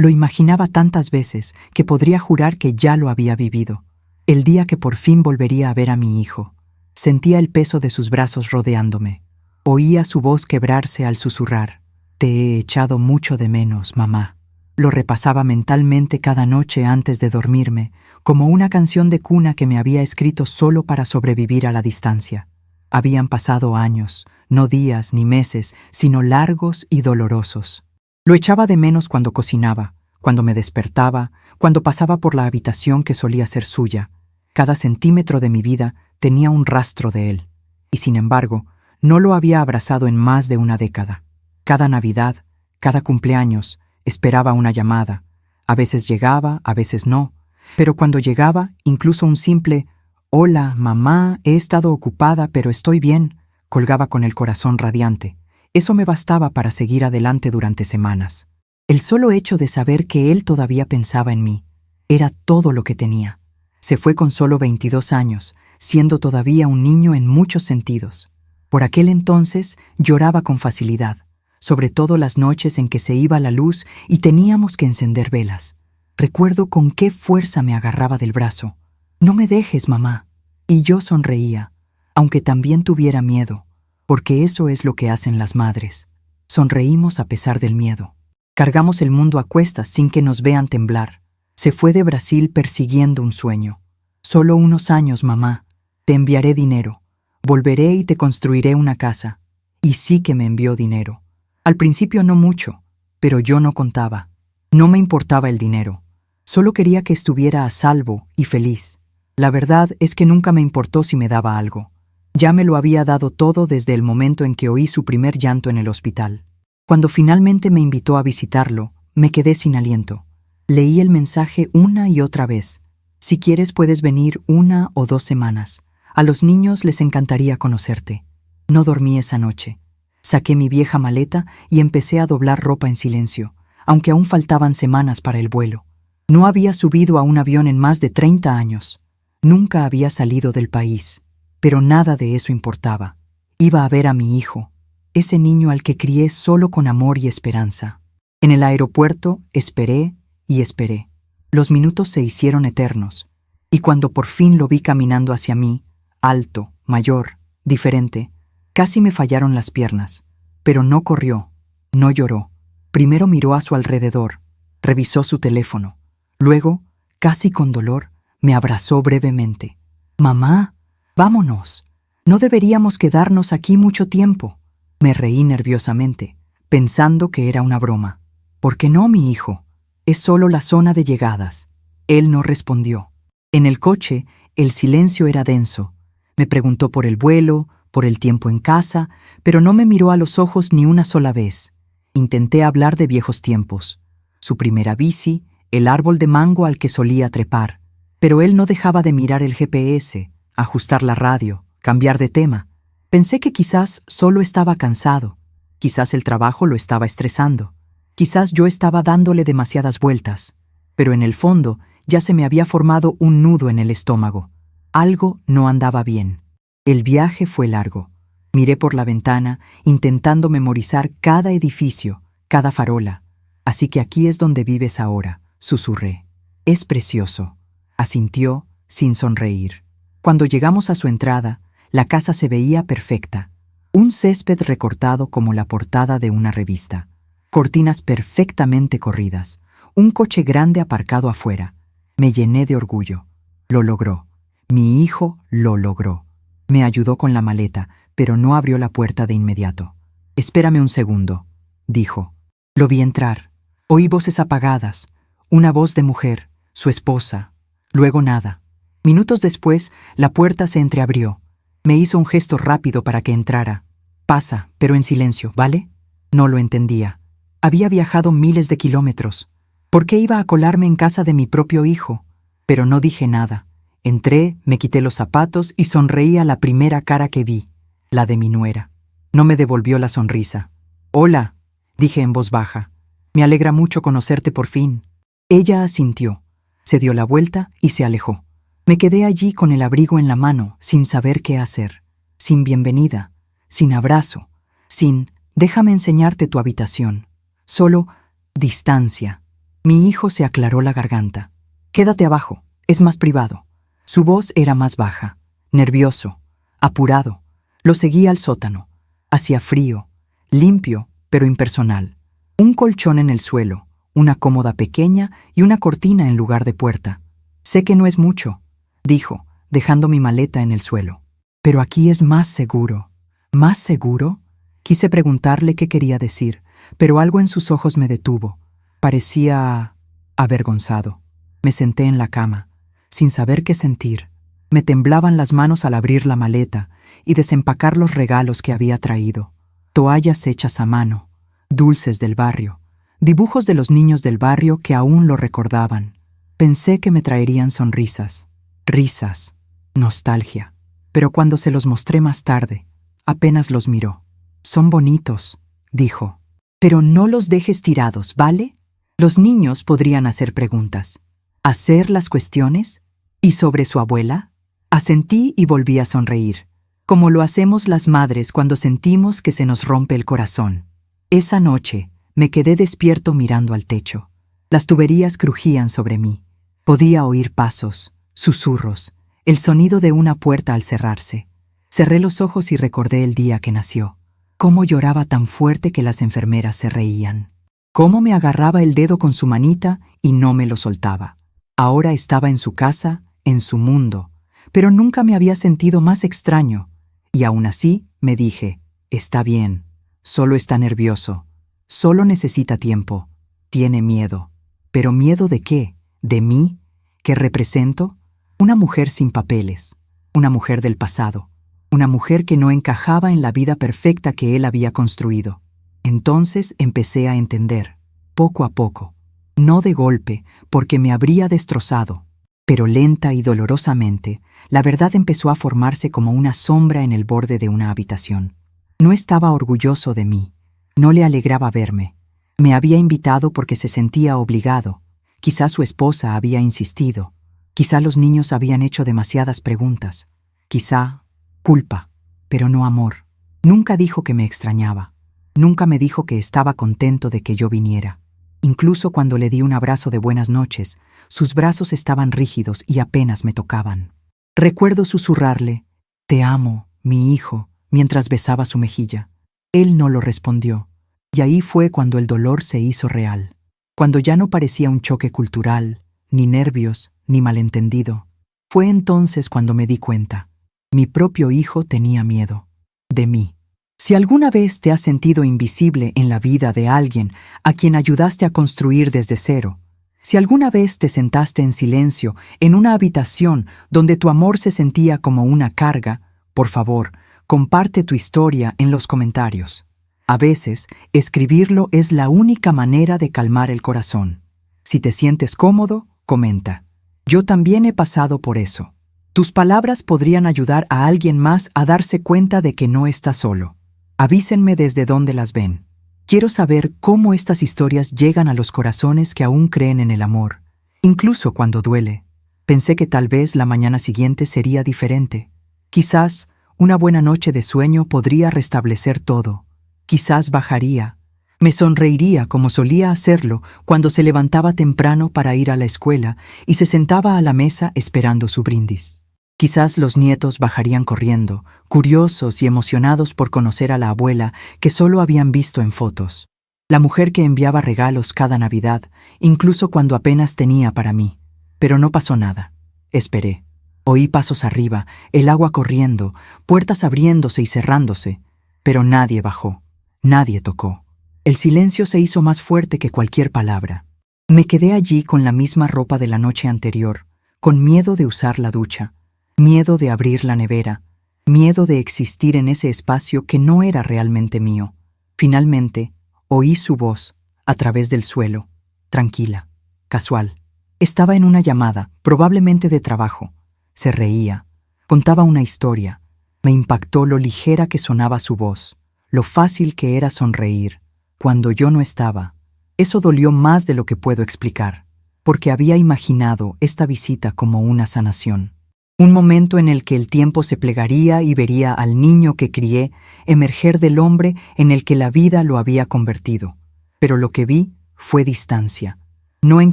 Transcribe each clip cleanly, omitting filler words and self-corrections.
Lo imaginaba tantas veces que podría jurar que ya lo había vivido. El día que por fin volvería a ver a mi hijo. Sentía el peso de sus brazos rodeándome. Oía su voz quebrarse al susurrar: «Te he echado mucho de menos, mamá». Lo repasaba mentalmente cada noche antes de dormirme, como una canción de cuna que me había escrito solo para sobrevivir a la distancia. Habían pasado años, no días ni meses, sino largos y dolorosos. Lo echaba de menos cuando cocinaba, cuando me despertaba, cuando pasaba por la habitación que solía ser suya. Cada centímetro de mi vida tenía un rastro de él, y sin embargo, no lo había abrazado en más de una década. Cada Navidad, cada cumpleaños, esperaba una llamada. A veces llegaba, a veces no, pero cuando llegaba, incluso un simple «Hola, mamá, he estado ocupada, pero estoy bien», colgaba con el corazón radiante. Eso me bastaba para seguir adelante durante semanas. El solo hecho de saber que él todavía pensaba en mí era todo lo que tenía. Se fue con solo 22 años, siendo todavía un niño en muchos sentidos. Por aquel entonces lloraba con facilidad, sobre todo las noches en que se iba la luz y teníamos que encender velas. Recuerdo con qué fuerza me agarraba del brazo. «No me dejes, mamá». Y yo sonreía, aunque también tuviera miedo, porque eso es lo que hacen las madres. Sonreímos a pesar del miedo. Cargamos el mundo a cuestas sin que nos vean temblar. Se fue de Brasil persiguiendo un sueño. «Solo unos años, mamá. Te enviaré dinero. Volveré y te construiré una casa». Y sí que me envió dinero. Al principio no mucho, pero yo no contaba. No me importaba el dinero. Solo quería que estuviera a salvo y feliz. La verdad es que nunca me importó si me daba algo. Ya me lo había dado todo desde el momento en que oí su primer llanto en el hospital. Cuando finalmente me invitó a visitarlo, me quedé sin aliento. Leí el mensaje una y otra vez. «Si quieres puedes venir 1 o 2 semanas. A los niños les encantaría conocerte». No dormí esa noche. Saqué mi vieja maleta y empecé a doblar ropa en silencio, aunque aún faltaban semanas para el vuelo. No había subido a un avión en más de 30 años. Nunca había salido del país. Pero nada de eso importaba. Iba a ver a mi hijo, ese niño al que crié solo con amor y esperanza. En el aeropuerto esperé y esperé. Los minutos se hicieron eternos, y cuando por fin lo vi caminando hacia mí, alto, mayor, diferente, casi me fallaron las piernas. Pero no corrió, no lloró. Primero miró a su alrededor, revisó su teléfono. Luego, casi con dolor, me abrazó brevemente. «Mamá, vámonos. No deberíamos quedarnos aquí mucho tiempo». Me reí nerviosamente, pensando que era una broma. «¿Por qué no, mi hijo? Es solo la zona de llegadas». Él no respondió. En el coche, el silencio era denso. Me preguntó por el vuelo, por el tiempo en casa, pero no me miró a los ojos ni una sola vez. Intenté hablar de viejos tiempos. Su primera bici, el árbol de mango al que solía trepar. Pero él no dejaba de mirar el GPS, ajustar la radio, cambiar de tema. Pensé que quizás solo estaba cansado. Quizás el trabajo lo estaba estresando. Quizás yo estaba dándole demasiadas vueltas. Pero en el fondo ya se me había formado un nudo en el estómago. Algo no andaba bien. El viaje fue largo. Miré por la ventana, intentando memorizar cada edificio, cada farola. «Así que aquí es donde vives ahora», susurré. «Es precioso», asintió sin sonreír. Cuando llegamos a su entrada, la casa se veía perfecta. Un césped recortado como la portada de una revista. Cortinas perfectamente corridas. Un coche grande aparcado afuera. Me llené de orgullo. Lo logró. Mi hijo lo logró. Me ayudó con la maleta, pero no abrió la puerta de inmediato. «Espérame un segundo», dijo. Lo vi entrar. Oí voces apagadas. Una voz de mujer, su esposa. Luego nada. Minutos después, la puerta se entreabrió. Me hizo un gesto rápido para que entrara. «Pasa, pero en silencio, ¿vale?» No lo entendía. Había viajado miles de kilómetros. ¿Por qué iba a colarme en casa de mi propio hijo? Pero no dije nada. Entré, me quité los zapatos y sonreí a la primera cara que vi, la de mi nuera. No me devolvió la sonrisa. «Hola», dije en voz baja. «Me alegra mucho conocerte por fin». Ella asintió, se dio la vuelta y se alejó. Me quedé allí con el abrigo en la mano, sin saber qué hacer. Sin bienvenida, sin abrazo, sin «déjame enseñarte tu habitación». Solo distancia. Mi hijo se aclaró la garganta. Quédate abajo, es más privado. Su voz era más baja, nervioso, apurado. Lo seguía al sótano. Hacía frío, limpio, pero impersonal. Un colchón en el suelo, una cómoda pequeña y una cortina en lugar de puerta. Sé que no es mucho, dijo, dejando mi maleta en el suelo. Pero aquí es más seguro. ¿Más seguro? Quise preguntarle qué quería decir, pero algo en sus ojos me detuvo. Parecía avergonzado. Me senté en la cama, sin saber qué sentir. Me temblaban las manos al abrir la maleta y desempacar los regalos que había traído. Toallas hechas a mano, dulces del barrio, dibujos de los niños del barrio que aún lo recordaban. Pensé que me traerían sonrisas, risas, nostalgia. Pero cuando se los mostré más tarde, apenas los miró. Son bonitos, dijo. Pero no los dejes tirados, ¿vale? Los niños podrían hacer preguntas. ¿Hacer las cuestiones? ¿Y sobre su abuela? Asentí y volví a sonreír, como lo hacemos las madres cuando sentimos que se nos rompe el corazón. Esa noche me quedé despierto mirando al techo. Las tuberías crujían sobre mí. Podía oír pasos, susurros, el sonido de una puerta al cerrarse. Cerré los ojos y recordé el día que nació. Cómo lloraba tan fuerte que las enfermeras se reían. Cómo me agarraba el dedo con su manita y no me lo soltaba. Ahora estaba en su casa, en su mundo, pero nunca me había sentido más extraño. Y aún así me dije, está bien, solo está nervioso, solo necesita tiempo, tiene miedo. ¿Pero miedo de qué? ¿De mí? ¿Qué represento? Una mujer sin papeles, una mujer del pasado, una mujer que no encajaba en la vida perfecta que él había construido. Entonces empecé a entender, poco a poco, no de golpe, porque me habría destrozado, pero lenta y dolorosamente, la verdad empezó a formarse como una sombra en el borde de una habitación. No estaba orgulloso de mí, no le alegraba verme. Me había invitado porque se sentía obligado. Quizá su esposa había insistido. Quizá los niños habían hecho demasiadas preguntas. Quizá culpa, pero no amor. Nunca dijo que me extrañaba. Nunca me dijo que estaba contento de que yo viniera. Incluso cuando le di un abrazo de buenas noches, sus brazos estaban rígidos y apenas me tocaban. Recuerdo susurrarle, «Te amo, mi hijo», mientras besaba su mejilla. Él no lo respondió. Y ahí fue cuando el dolor se hizo real. Cuando ya no parecía un choque cultural, ni nervios, ni malentendido. Fue entonces cuando me di cuenta. Mi propio hijo tenía miedo. De mí. Si alguna vez te has sentido invisible en la vida de alguien a quien ayudaste a construir desde cero, si alguna vez te sentaste en silencio en una habitación donde tu amor se sentía como una carga, por favor, comparte tu historia en los comentarios. A veces, escribirlo es la única manera de calmar el corazón. Si te sientes cómodo, comenta. Yo también he pasado por eso. Tus palabras podrían ayudar a alguien más a darse cuenta de que no está solo. Avísenme desde dónde las ven. Quiero saber cómo estas historias llegan a los corazones que aún creen en el amor, incluso cuando duele. Pensé que tal vez la mañana siguiente sería diferente. Quizás una buena noche de sueño podría restablecer todo. Quizás bajaría. Me sonreiría como solía hacerlo cuando se levantaba temprano para ir a la escuela y se sentaba a la mesa esperando su brindis. Quizás los nietos bajarían corriendo, curiosos y emocionados por conocer a la abuela que solo habían visto en fotos. La mujer que enviaba regalos cada Navidad, incluso cuando apenas tenía para mí. Pero no pasó nada. Esperé. Oí pasos arriba, el agua corriendo, puertas abriéndose y cerrándose. Pero nadie bajó. Nadie tocó. El silencio se hizo más fuerte que cualquier palabra. Me quedé allí con la misma ropa de la noche anterior, con miedo de usar la ducha, miedo de abrir la nevera, miedo de existir en ese espacio que no era realmente mío. Finalmente, oí su voz, a través del suelo, tranquila, casual. Estaba en una llamada, probablemente de trabajo. Se reía, contaba una historia. Me impactó lo ligera que sonaba su voz, lo fácil que era sonreír, cuando yo no estaba. Eso dolió más de lo que puedo explicar, porque había imaginado esta visita como una sanación. Un momento en el que el tiempo se plegaría y vería al niño que crié emerger del hombre en el que la vida lo había convertido. Pero lo que vi fue distancia. no en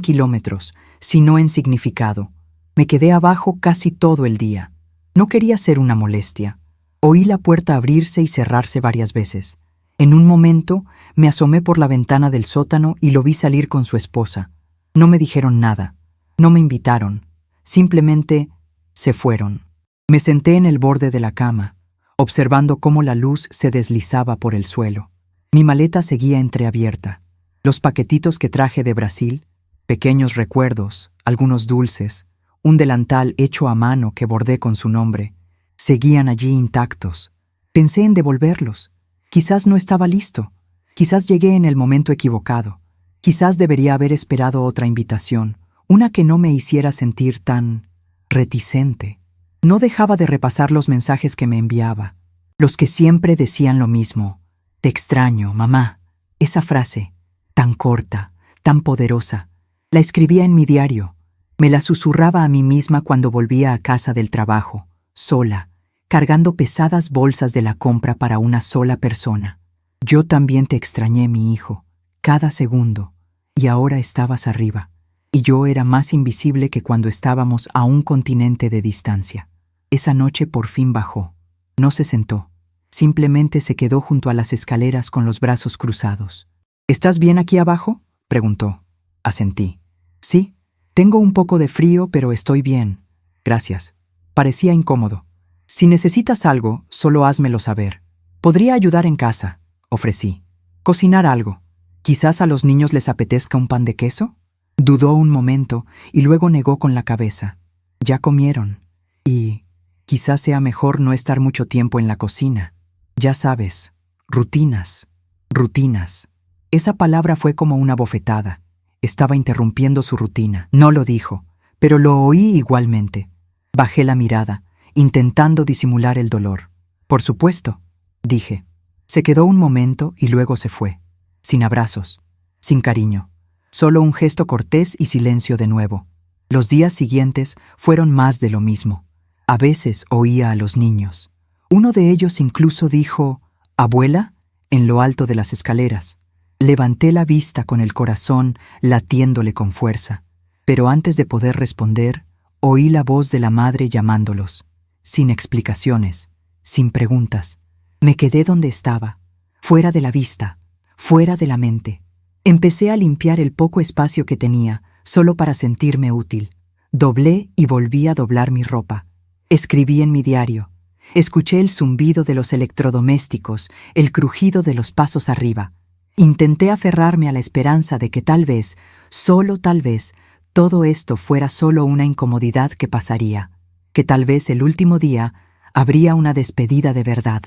kilómetros, sino en significado. Me quedé abajo casi todo el día. No quería ser una molestia. Oí la puerta abrirse y cerrarse varias veces. En un momento me asomé por la ventana del sótano y lo vi salir con su esposa. No me dijeron nada, no me invitaron, simplemente se fueron. Me senté en el borde de la cama, observando cómo la luz se deslizaba por el suelo. Mi maleta seguía entreabierta. Los paquetitos que traje de Brasil, pequeños recuerdos, algunos dulces, un delantal hecho a mano que bordé con su nombre, seguían allí intactos. Pensé en devolverlos. Quizás no estaba listo. Quizás llegué en el momento equivocado. Quizás debería haber esperado otra invitación, una que no me hiciera sentir tan reticente. No dejaba de repasar los mensajes que me enviaba, los que siempre decían lo mismo. Te extraño, mamá. Esa frase, tan corta, tan poderosa, la escribía en mi diario. Me la susurraba a mí misma cuando volvía a casa del trabajo, sola, cargando pesadas bolsas de la compra para una sola persona. Yo también te extrañé, mi hijo, cada segundo, y ahora estabas arriba, y yo era más invisible que cuando estábamos a un continente de distancia. Esa noche por fin bajó. No se sentó. Simplemente se quedó junto a las escaleras con los brazos cruzados. ¿Estás bien aquí abajo?, preguntó. Asentí. Sí, tengo un poco de frío, pero estoy bien. Gracias. Parecía incómodo. Si necesitas algo, solo házmelo saber. Podría ayudar en casa, ofrecí. Cocinar algo. Quizás a los niños les apetezca un pan de queso. Dudó un momento y luego negó con la cabeza. Ya comieron. Y quizás sea mejor no estar mucho tiempo en la cocina. Ya sabes, rutinas, rutinas. Esa palabra fue como una bofetada. Estaba interrumpiendo su rutina. No lo dijo, pero lo oí igualmente. Bajé la mirada, intentando disimular el dolor. Por supuesto, dije. Se quedó un momento y luego se fue. Sin abrazos, sin cariño. Solo un gesto cortés y silencio de nuevo. Los días siguientes fueron más de lo mismo. A veces oía a los niños. Uno de ellos incluso dijo, «¿Abuela?», en lo alto de las escaleras. Levanté la vista con el corazón latiéndole con fuerza. Pero antes de poder responder, oí la voz de la madre llamándolos. Sin explicaciones, sin preguntas. Me quedé donde estaba, fuera de la vista, fuera de la mente. Empecé a limpiar el poco espacio que tenía, solo para sentirme útil. Doblé y volví a doblar mi ropa. Escribí en mi diario. Escuché el zumbido de los electrodomésticos, el crujido de los pasos arriba. Intenté aferrarme a la esperanza de que tal vez, solo tal vez, todo esto fuera solo una incomodidad que pasaría, que tal vez el último día habría una despedida de verdad,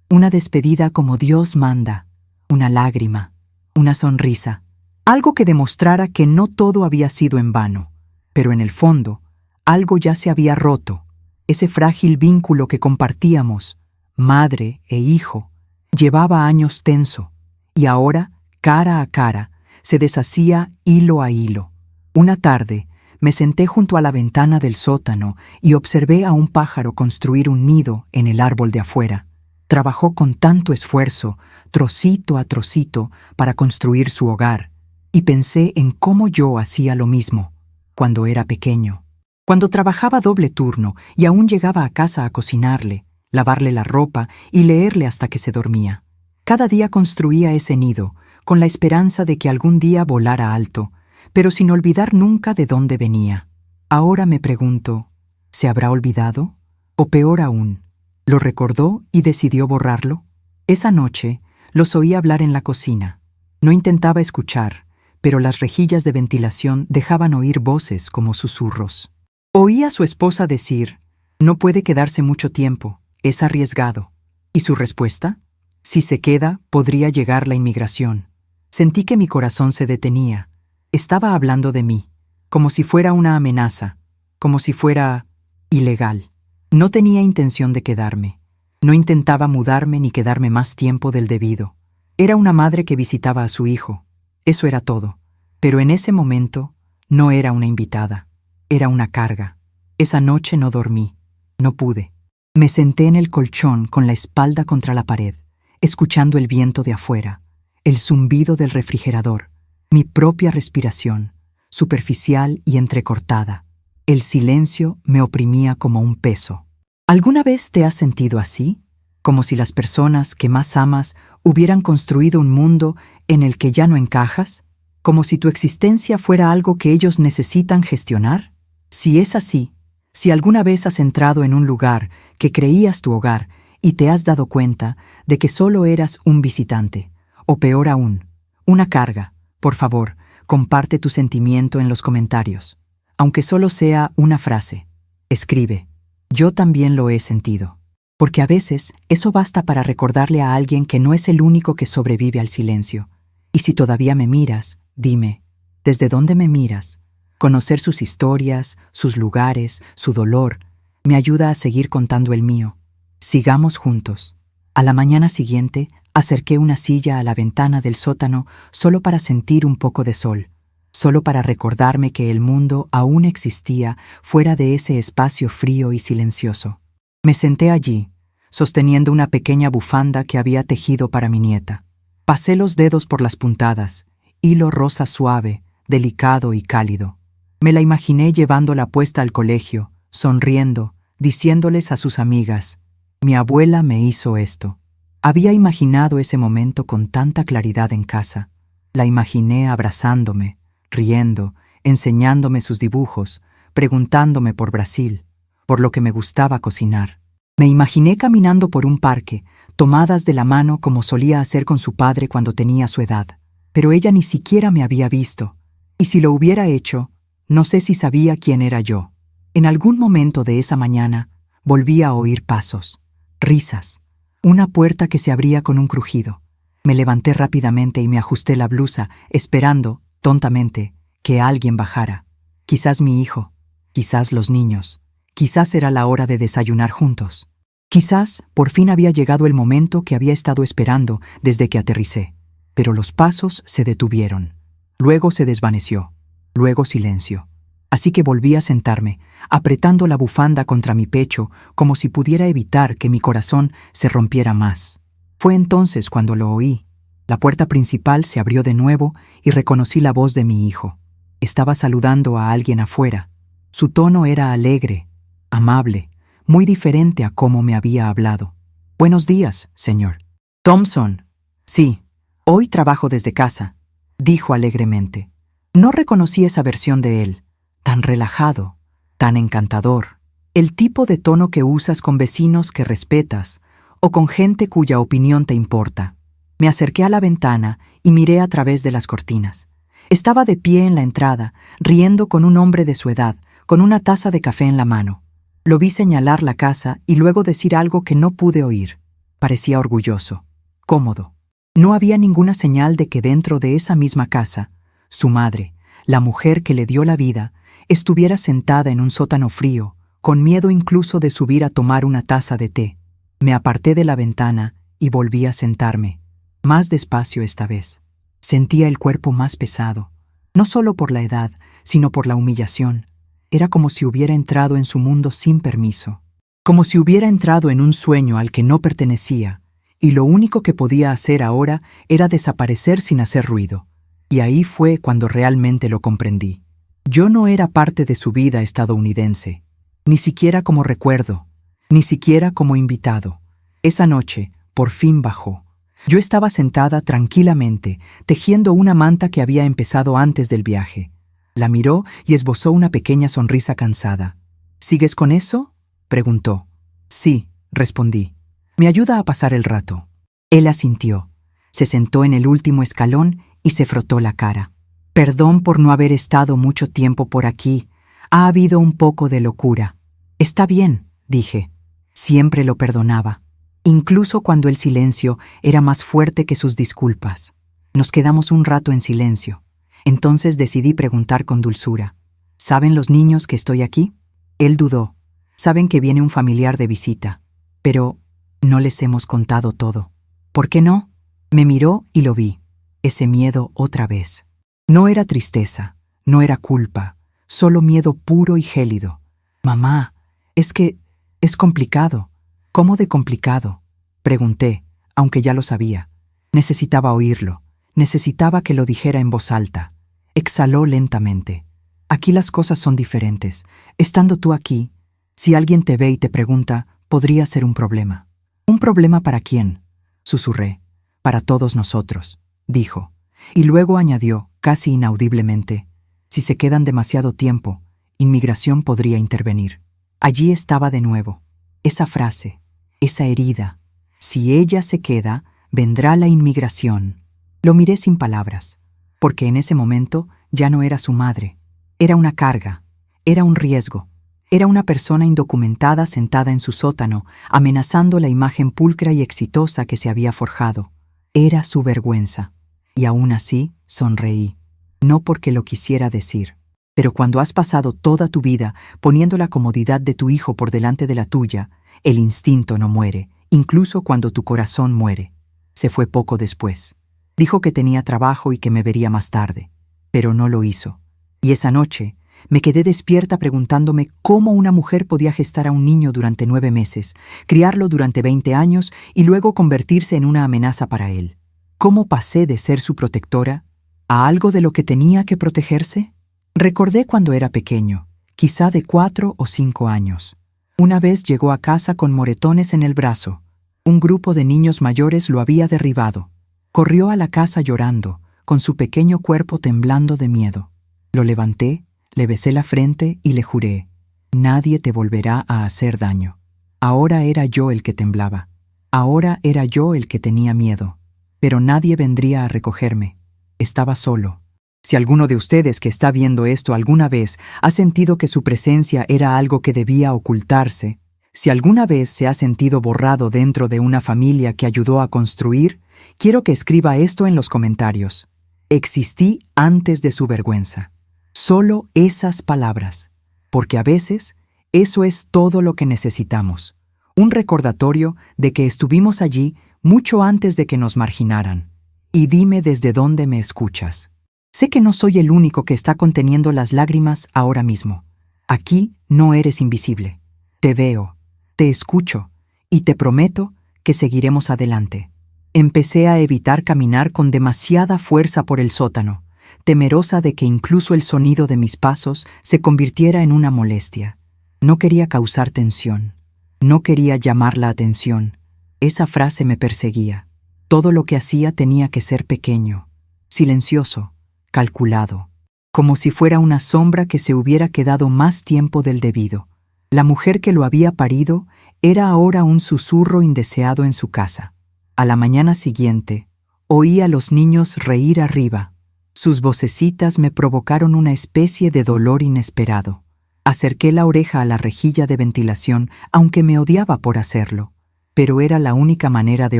una despedida como Dios manda, una lágrima, una sonrisa, algo que demostrara que no todo había sido en vano, pero en el fondo, algo ya se había roto. Ese frágil vínculo que compartíamos, madre e hijo, llevaba años tenso, y ahora, cara a cara, se deshacía hilo a hilo. Una tarde, me senté junto a la ventana del sótano y observé a un pájaro construir un nido en el árbol de afuera. Trabajó con tanto esfuerzo, trocito a trocito, para construir su hogar, y pensé en cómo yo hacía lo mismo, cuando era pequeño. Cuando trabajaba doble turno y aún llegaba a casa a cocinarle, lavarle la ropa y leerle hasta que se dormía. Cada día construía ese nido, con la esperanza de que algún día volara alto, pero sin olvidar nunca de dónde venía. Ahora me pregunto, ¿se habrá olvidado? O peor aún, ¿lo recordó y decidió borrarlo? Esa noche los oí hablar en la cocina. No intentaba escuchar, pero las rejillas de ventilación dejaban oír voces como susurros. Oí a su esposa decir, «No puede quedarse mucho tiempo, es arriesgado». ¿Y su respuesta? «Si se queda, podría llegar la inmigración». Sentí que mi corazón se detenía. Estaba hablando de mí, como si fuera una amenaza, como si fuera ilegal. No tenía intención de quedarme. No intentaba mudarme ni quedarme más tiempo del debido. Era una madre que visitaba a su hijo. Eso era todo. Pero en ese momento no era una invitada. Era una carga. Esa noche no dormí. No pude. Me senté en el colchón con la espalda contra la pared, escuchando el viento de afuera, el zumbido del refrigerador, mi propia respiración. superficial y entrecortada. El silencio me oprimía como un peso. ¿Alguna vez te has sentido así? Como si las personas que más amas hubieran construido un mundo en el que ya no encajas? ¿Como si tu existencia fuera algo que ellos necesitan gestionar? Si es así, si alguna vez has entrado en un lugar que creías tu hogar y te has dado cuenta de que solo eras un visitante, o peor aún, una carga, por favor, comparte tu sentimiento en los comentarios. Aunque solo sea una frase, escribe: yo también lo he sentido. Porque a veces eso basta para recordarle a alguien que no es el único que sobrevive al silencio. Y si todavía me miras, dime, ¿desde dónde me miras? Conocer sus historias, sus lugares, su dolor, me ayuda a seguir contando el mío. Sigamos juntos. A la mañana siguiente, acerqué una silla a la ventana del sótano solo para sentir un poco de sol, solo para recordarme que el mundo aún existía fuera de ese espacio frío y silencioso. Me senté allí, sosteniendo una pequeña bufanda que había tejido para mi nieta. Pasé los dedos por las puntadas, hilo rosa suave, delicado y cálido. Me la imaginé llevándola puesta al colegio, sonriendo, diciéndoles a sus amigas: mi abuela me hizo esto. Había imaginado ese momento con tanta claridad en casa. La imaginé abrazándome, riendo, enseñándome sus dibujos, preguntándome por Brasil, por lo que me gustaba cocinar. Me imaginé caminando por un parque, tomadas de la mano como solía hacer con su padre cuando tenía su edad. Pero ella ni siquiera me había visto, y si lo hubiera hecho, no sé si sabía quién era yo. En algún momento de esa mañana, volví a oír pasos, risas, una puerta que se abría con un crujido. Me levanté rápidamente y me ajusté la blusa, esperando, tontamente, que alguien bajara. Quizás mi hijo, quizás los niños, quizás era la hora de desayunar juntos. Quizás por fin había llegado el momento que había estado esperando desde que aterricé. Pero los pasos se detuvieron. Luego se desvaneció. Luego silencio. Así que volví a sentarme, apretando la bufanda contra mi pecho como si pudiera evitar que mi corazón se rompiera más. Fue entonces cuando lo oí. La puerta principal se abrió de nuevo y reconocí la voz de mi hijo. Estaba saludando a alguien afuera. Su tono era alegre, amable, muy diferente a cómo me había hablado. «Buenos días, señor». «Thompson». «Sí, hoy trabajo desde casa», dijo alegremente. No reconocí esa versión de él, tan relajado, tan encantador. El tipo de tono que usas con vecinos que respetas o con gente cuya opinión te importa. Me acerqué a la ventana y miré a través de las cortinas. Estaba de pie en la entrada, riendo con un hombre de su edad, con una taza de café en la mano. Lo vi señalar la casa y luego decir algo que no pude oír. Parecía orgulloso, cómodo. No había ninguna señal de que dentro de esa misma casa, su madre, la mujer que le dio la vida, estuviera sentada en un sótano frío, con miedo incluso de subir a tomar una taza de té. Me aparté de la ventana y volví a sentarme, más despacio esta vez. Sentía el cuerpo más pesado, no solo por la edad, sino por la humillación. Era como si hubiera entrado en su mundo sin permiso, como si hubiera entrado en un sueño al que no pertenecía, y lo único que podía hacer ahora era desaparecer sin hacer ruido. Y ahí fue cuando realmente lo comprendí. Yo no era parte de su vida estadounidense, ni siquiera como recuerdo, ni siquiera como invitado. Esa noche, por fin bajó. Yo estaba sentada tranquilamente, tejiendo una manta que había empezado antes del viaje. La miró y esbozó una pequeña sonrisa cansada. «¿Sigues con eso?», preguntó. «Sí», respondí. «Me ayuda a pasar el rato». Él asintió. Se sentó en el último escalón y se frotó la cara. «Perdón por no haber estado mucho tiempo por aquí. Ha habido un poco de locura». «Está bien», dije. Siempre lo perdonaba, incluso cuando el silencio era más fuerte que sus disculpas. Nos quedamos un rato en silencio. Entonces decidí preguntar con dulzura: «¿Saben los niños que estoy aquí?». Él dudó. «Saben que viene un familiar de visita, pero no les hemos contado todo». «¿Por qué no?». Me miró y lo vi. Ese miedo otra vez. No era tristeza, no era culpa, solo miedo puro y gélido. «Mamá, es que es complicado». «¿Cómo de complicado?», pregunté, aunque ya lo sabía. Necesitaba oírlo. Necesitaba que lo dijera en voz alta. Exhaló lentamente. Aquí las cosas son diferentes. Estando tú aquí, si alguien te ve y te pregunta, podría ser un problema. ¿Un problema para quién? Susurré. Para todos nosotros, dijo. Y luego añadió, casi inaudiblemente, si se quedan demasiado tiempo, inmigración podría intervenir. Allí estaba de nuevo. Esa frase, esa herida. Si ella se queda, vendrá la inmigración. Lo miré sin palabras, porque en ese momento ya no era su madre. Era una carga, era un riesgo. Era una persona indocumentada sentada en su sótano, amenazando la imagen pulcra y exitosa que se había forjado. Era su vergüenza. Y aún así, sonreí. No porque lo quisiera decir. Pero cuando has pasado toda tu vida poniendo la comodidad de tu hijo por delante de la tuya, el instinto no muere, incluso cuando tu corazón muere. Se fue poco después. Dijo que tenía trabajo y que me vería más tarde. Pero no lo hizo. Y esa noche me quedé despierta preguntándome cómo una mujer podía gestar a un niño durante 9 meses, criarlo durante 20 años y luego convertirse en una amenaza para él. ¿Cómo pasé de ser su protectora a algo de lo que tenía que protegerse? Recordé cuando era pequeño, quizá de 4 o 5 años. Una vez llegó a casa con moretones en el brazo. Un grupo de niños mayores lo había derribado. Corrió a la casa llorando, con su pequeño cuerpo temblando de miedo. Lo levanté, le besé la frente y le juré, nadie te volverá a hacer daño. Ahora era yo el que temblaba. Ahora era yo el que tenía miedo. Pero nadie vendría a recogerme. Estaba solo. Si alguno de ustedes que está viendo esto alguna vez ha sentido que su presencia era algo que debía ocultarse, si alguna vez se ha sentido borrado dentro de una familia que ayudó a construir, quiero que escriba esto en los comentarios. Existí antes de su vergüenza. Solo esas palabras. Porque a veces, eso es todo lo que necesitamos. Un recordatorio de que estuvimos allí mucho antes de que nos marginaran. Y dime desde dónde me escuchas. Sé que no soy el único que está conteniendo las lágrimas ahora mismo. Aquí no eres invisible. Te veo, te escucho, y te prometo que seguiremos adelante. Empecé a evitar caminar con demasiada fuerza por el sótano, temerosa de que incluso el sonido de mis pasos se convirtiera en una molestia. No quería causar tensión. No quería llamar la atención. Esa frase me perseguía. Todo lo que hacía tenía que ser pequeño, silencioso, calculado, como si fuera una sombra que se hubiera quedado más tiempo del debido. La mujer que lo había parido era ahora un susurro indeseado en su casa. A la mañana siguiente, oí a los niños reír arriba. Sus vocecitas me provocaron una especie de dolor inesperado. Acerqué la oreja a la rejilla de ventilación, aunque me odiaba por hacerlo, pero era la única manera de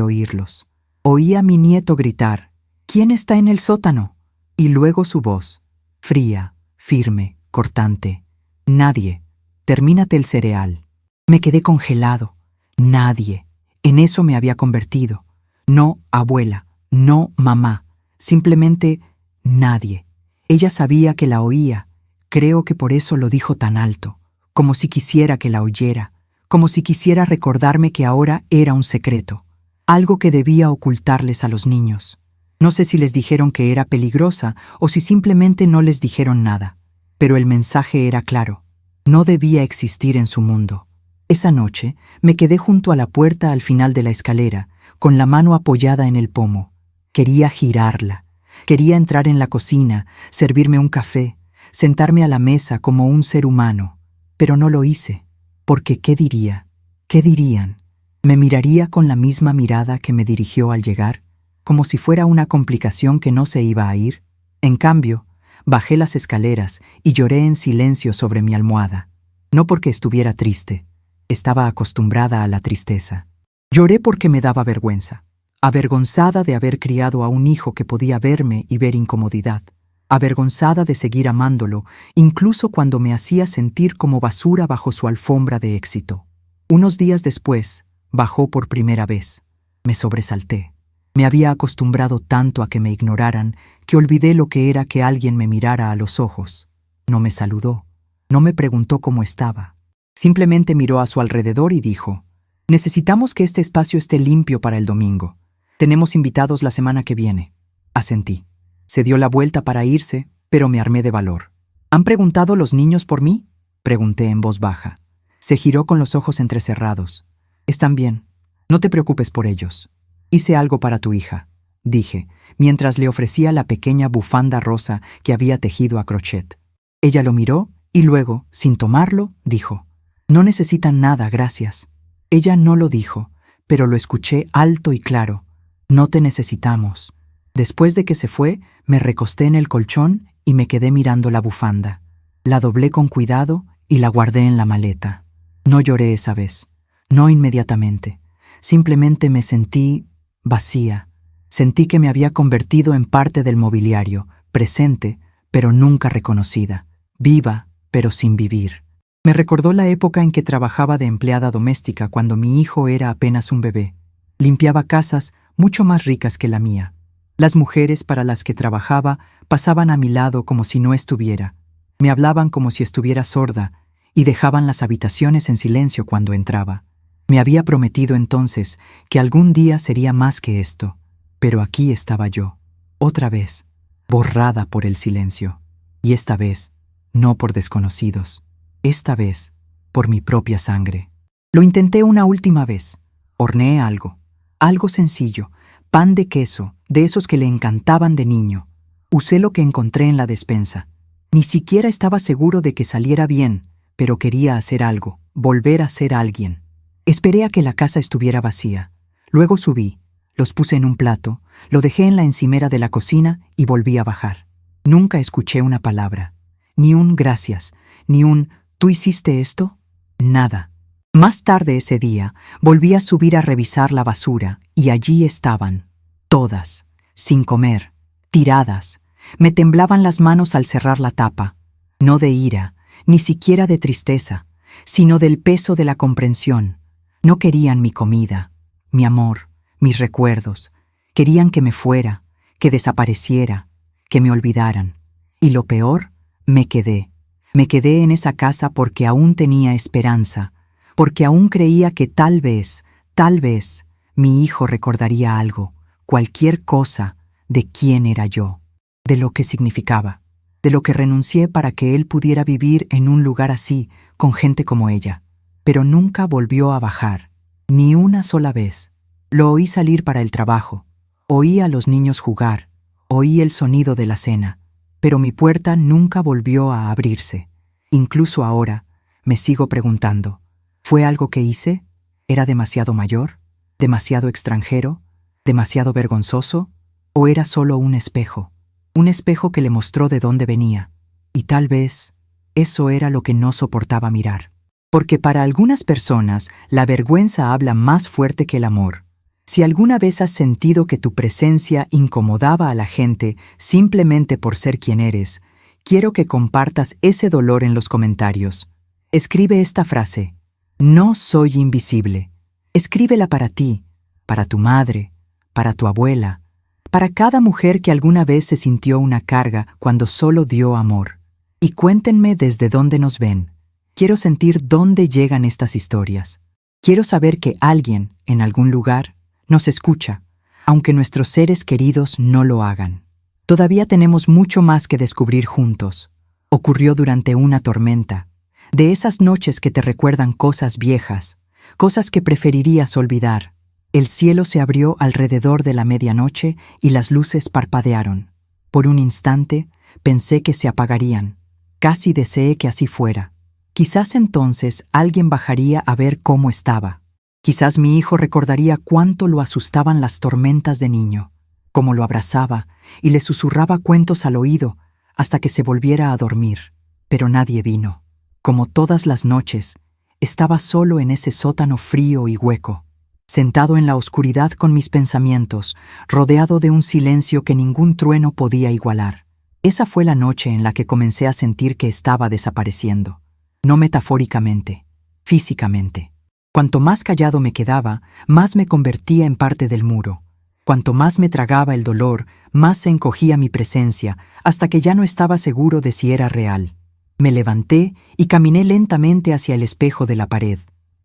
oírlos. Oí a mi nieto gritar, ¿quién está en el sótano? Y luego su voz, fría, firme, cortante. Nadie. Termínate el cereal. Me quedé congelado. Nadie. En eso me había convertido. No abuela, no mamá. Simplemente nadie. Ella sabía que la oía. Creo que por eso lo dijo tan alto, como si quisiera que la oyera, como si quisiera recordarme que ahora era un secreto. Algo que debía ocultarles a los niños. No sé si les dijeron que era peligrosa o si simplemente no les dijeron nada. Pero el mensaje era claro. No debía existir en su mundo. Esa noche me quedé junto a la puerta al final de la escalera, con la mano apoyada en el pomo. Quería girarla. Quería entrar en la cocina, servirme un café, sentarme a la mesa como un ser humano. Pero no lo hice. Porque ¿qué diría? ¿Qué dirían? ¿Me miraría con la misma mirada que me dirigió al llegar? Como si fuera una complicación que no se iba a ir. En cambio, bajé las escaleras y lloré en silencio sobre mi almohada. No porque estuviera triste. Estaba acostumbrada a la tristeza. Lloré porque me daba vergüenza. Avergonzada de haber criado a un hijo que podía verme y ver incomodidad. Avergonzada de seguir amándolo, incluso cuando me hacía sentir como basura bajo su alfombra de éxito. Unos días después, bajó por primera vez. Me sobresalté. Me había acostumbrado tanto a que me ignoraran que olvidé lo que era que alguien me mirara a los ojos. No me saludó. No me preguntó cómo estaba. Simplemente miró a su alrededor y dijo, «Necesitamos que este espacio esté limpio para el domingo. Tenemos invitados la semana que viene». Asentí. Se dio la vuelta para irse, pero me armé de valor. ¿Han preguntado los niños por mí?, pregunté en voz baja. Se giró con los ojos entrecerrados. Están bien. No te preocupes por ellos. Hice algo para tu hija, dije, mientras le ofrecía la pequeña bufanda rosa que había tejido a crochet. Ella lo miró y luego, sin tomarlo, dijo: No necesitan nada, gracias. Ella no lo dijo, pero lo escuché alto y claro. No te necesitamos. Después de que se fue, me recosté en el colchón y me quedé mirando la bufanda. La doblé con cuidado y la guardé en la maleta. No lloré esa vez. No inmediatamente. Simplemente me sentí vacía. Sentí que me había convertido en parte del mobiliario, presente, pero nunca reconocida, viva, pero sin vivir. Me recordó la época en que trabajaba de empleada doméstica cuando mi hijo era apenas un bebé. Limpiaba casas mucho más ricas que la mía. Las mujeres para las que trabajaba pasaban a mi lado como si no estuviera. Me hablaban como si estuviera sorda y dejaban las habitaciones en silencio cuando entraba. Me había prometido entonces que algún día sería más que esto. Pero aquí estaba yo, otra vez, borrada por el silencio. Y esta vez, no por desconocidos. Esta vez, por mi propia sangre. Lo intenté una última vez. Horneé algo sencillo, pan de queso, de esos que le encantaban de niño. Usé lo que encontré en la despensa. Ni siquiera estaba seguro de que saliera bien, pero quería hacer algo, volver a ser alguien. Esperé a que la casa estuviera vacía. Luego subí, los puse en un plato, lo dejé en la encimera de la cocina y volví a bajar. Nunca escuché una palabra, ni un gracias, ni un ¿tú hiciste esto? Nada. Más tarde ese día, volví a subir a revisar la basura y allí estaban, todas, sin comer, tiradas. Me temblaban las manos al cerrar la tapa, no de ira, ni siquiera de tristeza, sino del peso de la comprensión. No querían mi comida, mi amor, mis recuerdos. Querían que me fuera, que desapareciera, que me olvidaran. Y lo peor, me quedé. Me quedé en esa casa porque aún tenía esperanza, porque aún creía que tal vez, mi hijo recordaría algo, cualquier cosa, de quién era yo, de lo que significaba, de lo que renuncié para que él pudiera vivir en un lugar así, con gente como ella. Pero nunca volvió a bajar, ni una sola vez. Lo oí salir para el trabajo, oí a los niños jugar, oí el sonido de la cena, pero mi puerta nunca volvió a abrirse. Incluso ahora, me sigo preguntando, ¿fue algo que hice? ¿Era demasiado mayor? ¿Demasiado extranjero? ¿Demasiado vergonzoso? ¿O era solo un espejo? Un espejo que le mostró de dónde venía. Y tal vez, eso era lo que no soportaba mirar. Porque para algunas personas, la vergüenza habla más fuerte que el amor. Si alguna vez has sentido que tu presencia incomodaba a la gente simplemente por ser quien eres, quiero que compartas ese dolor en los comentarios. Escribe esta frase: no soy invisible. Escríbela para ti, para tu madre, para tu abuela, para cada mujer que alguna vez se sintió una carga cuando solo dio amor. Y cuéntenme desde dónde nos ven. Quiero sentir dónde llegan estas historias. Quiero saber que alguien, en algún lugar, nos escucha, aunque nuestros seres queridos no lo hagan. Todavía tenemos mucho más que descubrir juntos. Ocurrió durante una tormenta, de esas noches que te recuerdan cosas viejas, cosas que preferirías olvidar. El cielo se abrió alrededor de la medianoche y las luces parpadearon. Por un instante, pensé que se apagarían. Casi deseé que así fuera. Quizás entonces alguien bajaría a ver cómo estaba. Quizás mi hijo recordaría cuánto lo asustaban las tormentas de niño, cómo lo abrazaba y le susurraba cuentos al oído hasta que se volviera a dormir. Pero nadie vino. Como todas las noches, estaba solo en ese sótano frío y hueco, sentado en la oscuridad con mis pensamientos, rodeado de un silencio que ningún trueno podía igualar. Esa fue la noche en la que comencé a sentir que estaba desapareciendo. No metafóricamente, físicamente. Cuanto más callado me quedaba, más me convertía en parte del muro. Cuanto más me tragaba el dolor, más se encogía mi presencia, hasta que ya no estaba seguro de si era real. Me levanté y caminé lentamente hacia el espejo de la pared.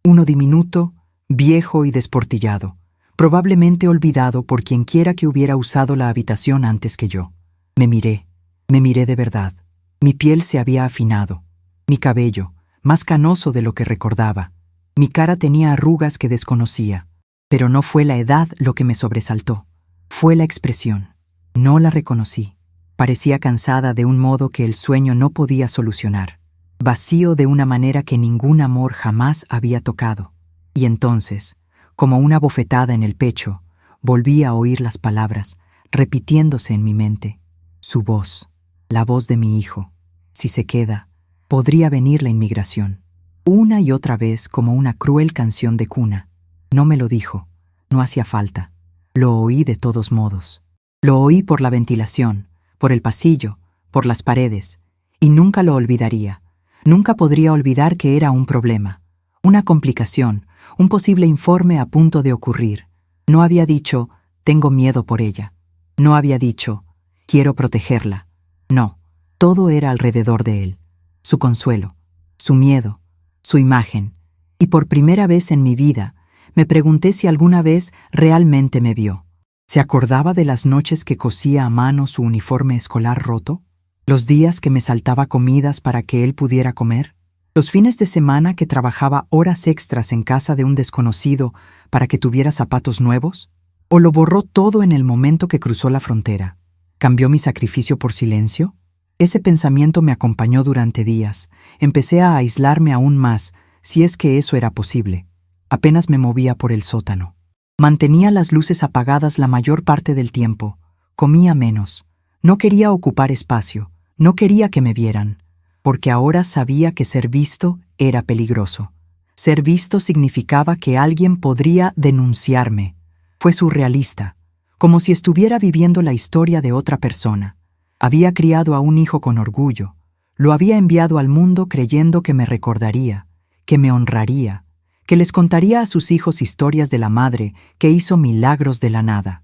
Uno diminuto, viejo y desportillado, probablemente olvidado por quienquiera que hubiera usado la habitación antes que yo. Me miré. Me miré de verdad. Mi piel se había afinado. Mi cabello, más canoso de lo que recordaba. Mi cara tenía arrugas que desconocía. Pero no fue la edad lo que me sobresaltó. Fue la expresión. No la reconocí. Parecía cansada de un modo que el sueño no podía solucionar. Vacío de una manera que ningún amor jamás había tocado. Y entonces, como una bofetada en el pecho, volví a oír las palabras, repitiéndose en mi mente. Su voz, la voz de mi hijo. Si se queda, podría venir la inmigración. Una y otra vez como una cruel canción de cuna. No me lo dijo, no hacía falta. Lo oí de todos modos. Lo oí por la ventilación, por el pasillo, por las paredes, y nunca lo olvidaría. Nunca podría olvidar que era un problema, una complicación, un posible informe a punto de ocurrir. No había dicho, tengo miedo por ella. No había dicho, quiero protegerla. No, todo era alrededor de él. Su consuelo, su miedo, su imagen. Y por primera vez en mi vida, me pregunté si alguna vez realmente me vio. ¿Se acordaba de las noches que cosía a mano su uniforme escolar roto? ¿Los días que me saltaba comidas para que él pudiera comer? ¿Los fines de semana que trabajaba horas extras en casa de un desconocido para que tuviera zapatos nuevos? ¿O lo borró todo en el momento que cruzó la frontera? ¿Cambió mi sacrificio por silencio? Ese pensamiento me acompañó durante días. Empecé a aislarme aún más, si es que eso era posible. Apenas me movía por el sótano. Mantenía las luces apagadas la mayor parte del tiempo. Comía menos. No quería ocupar espacio. No quería que me vieran. Porque ahora sabía que ser visto era peligroso. Ser visto significaba que alguien podría denunciarme. Fue surrealista, como si estuviera viviendo la historia de otra persona. Había criado a un hijo con orgullo. Lo había enviado al mundo creyendo que me recordaría, que me honraría, que les contaría a sus hijos historias de la madre que hizo milagros de la nada,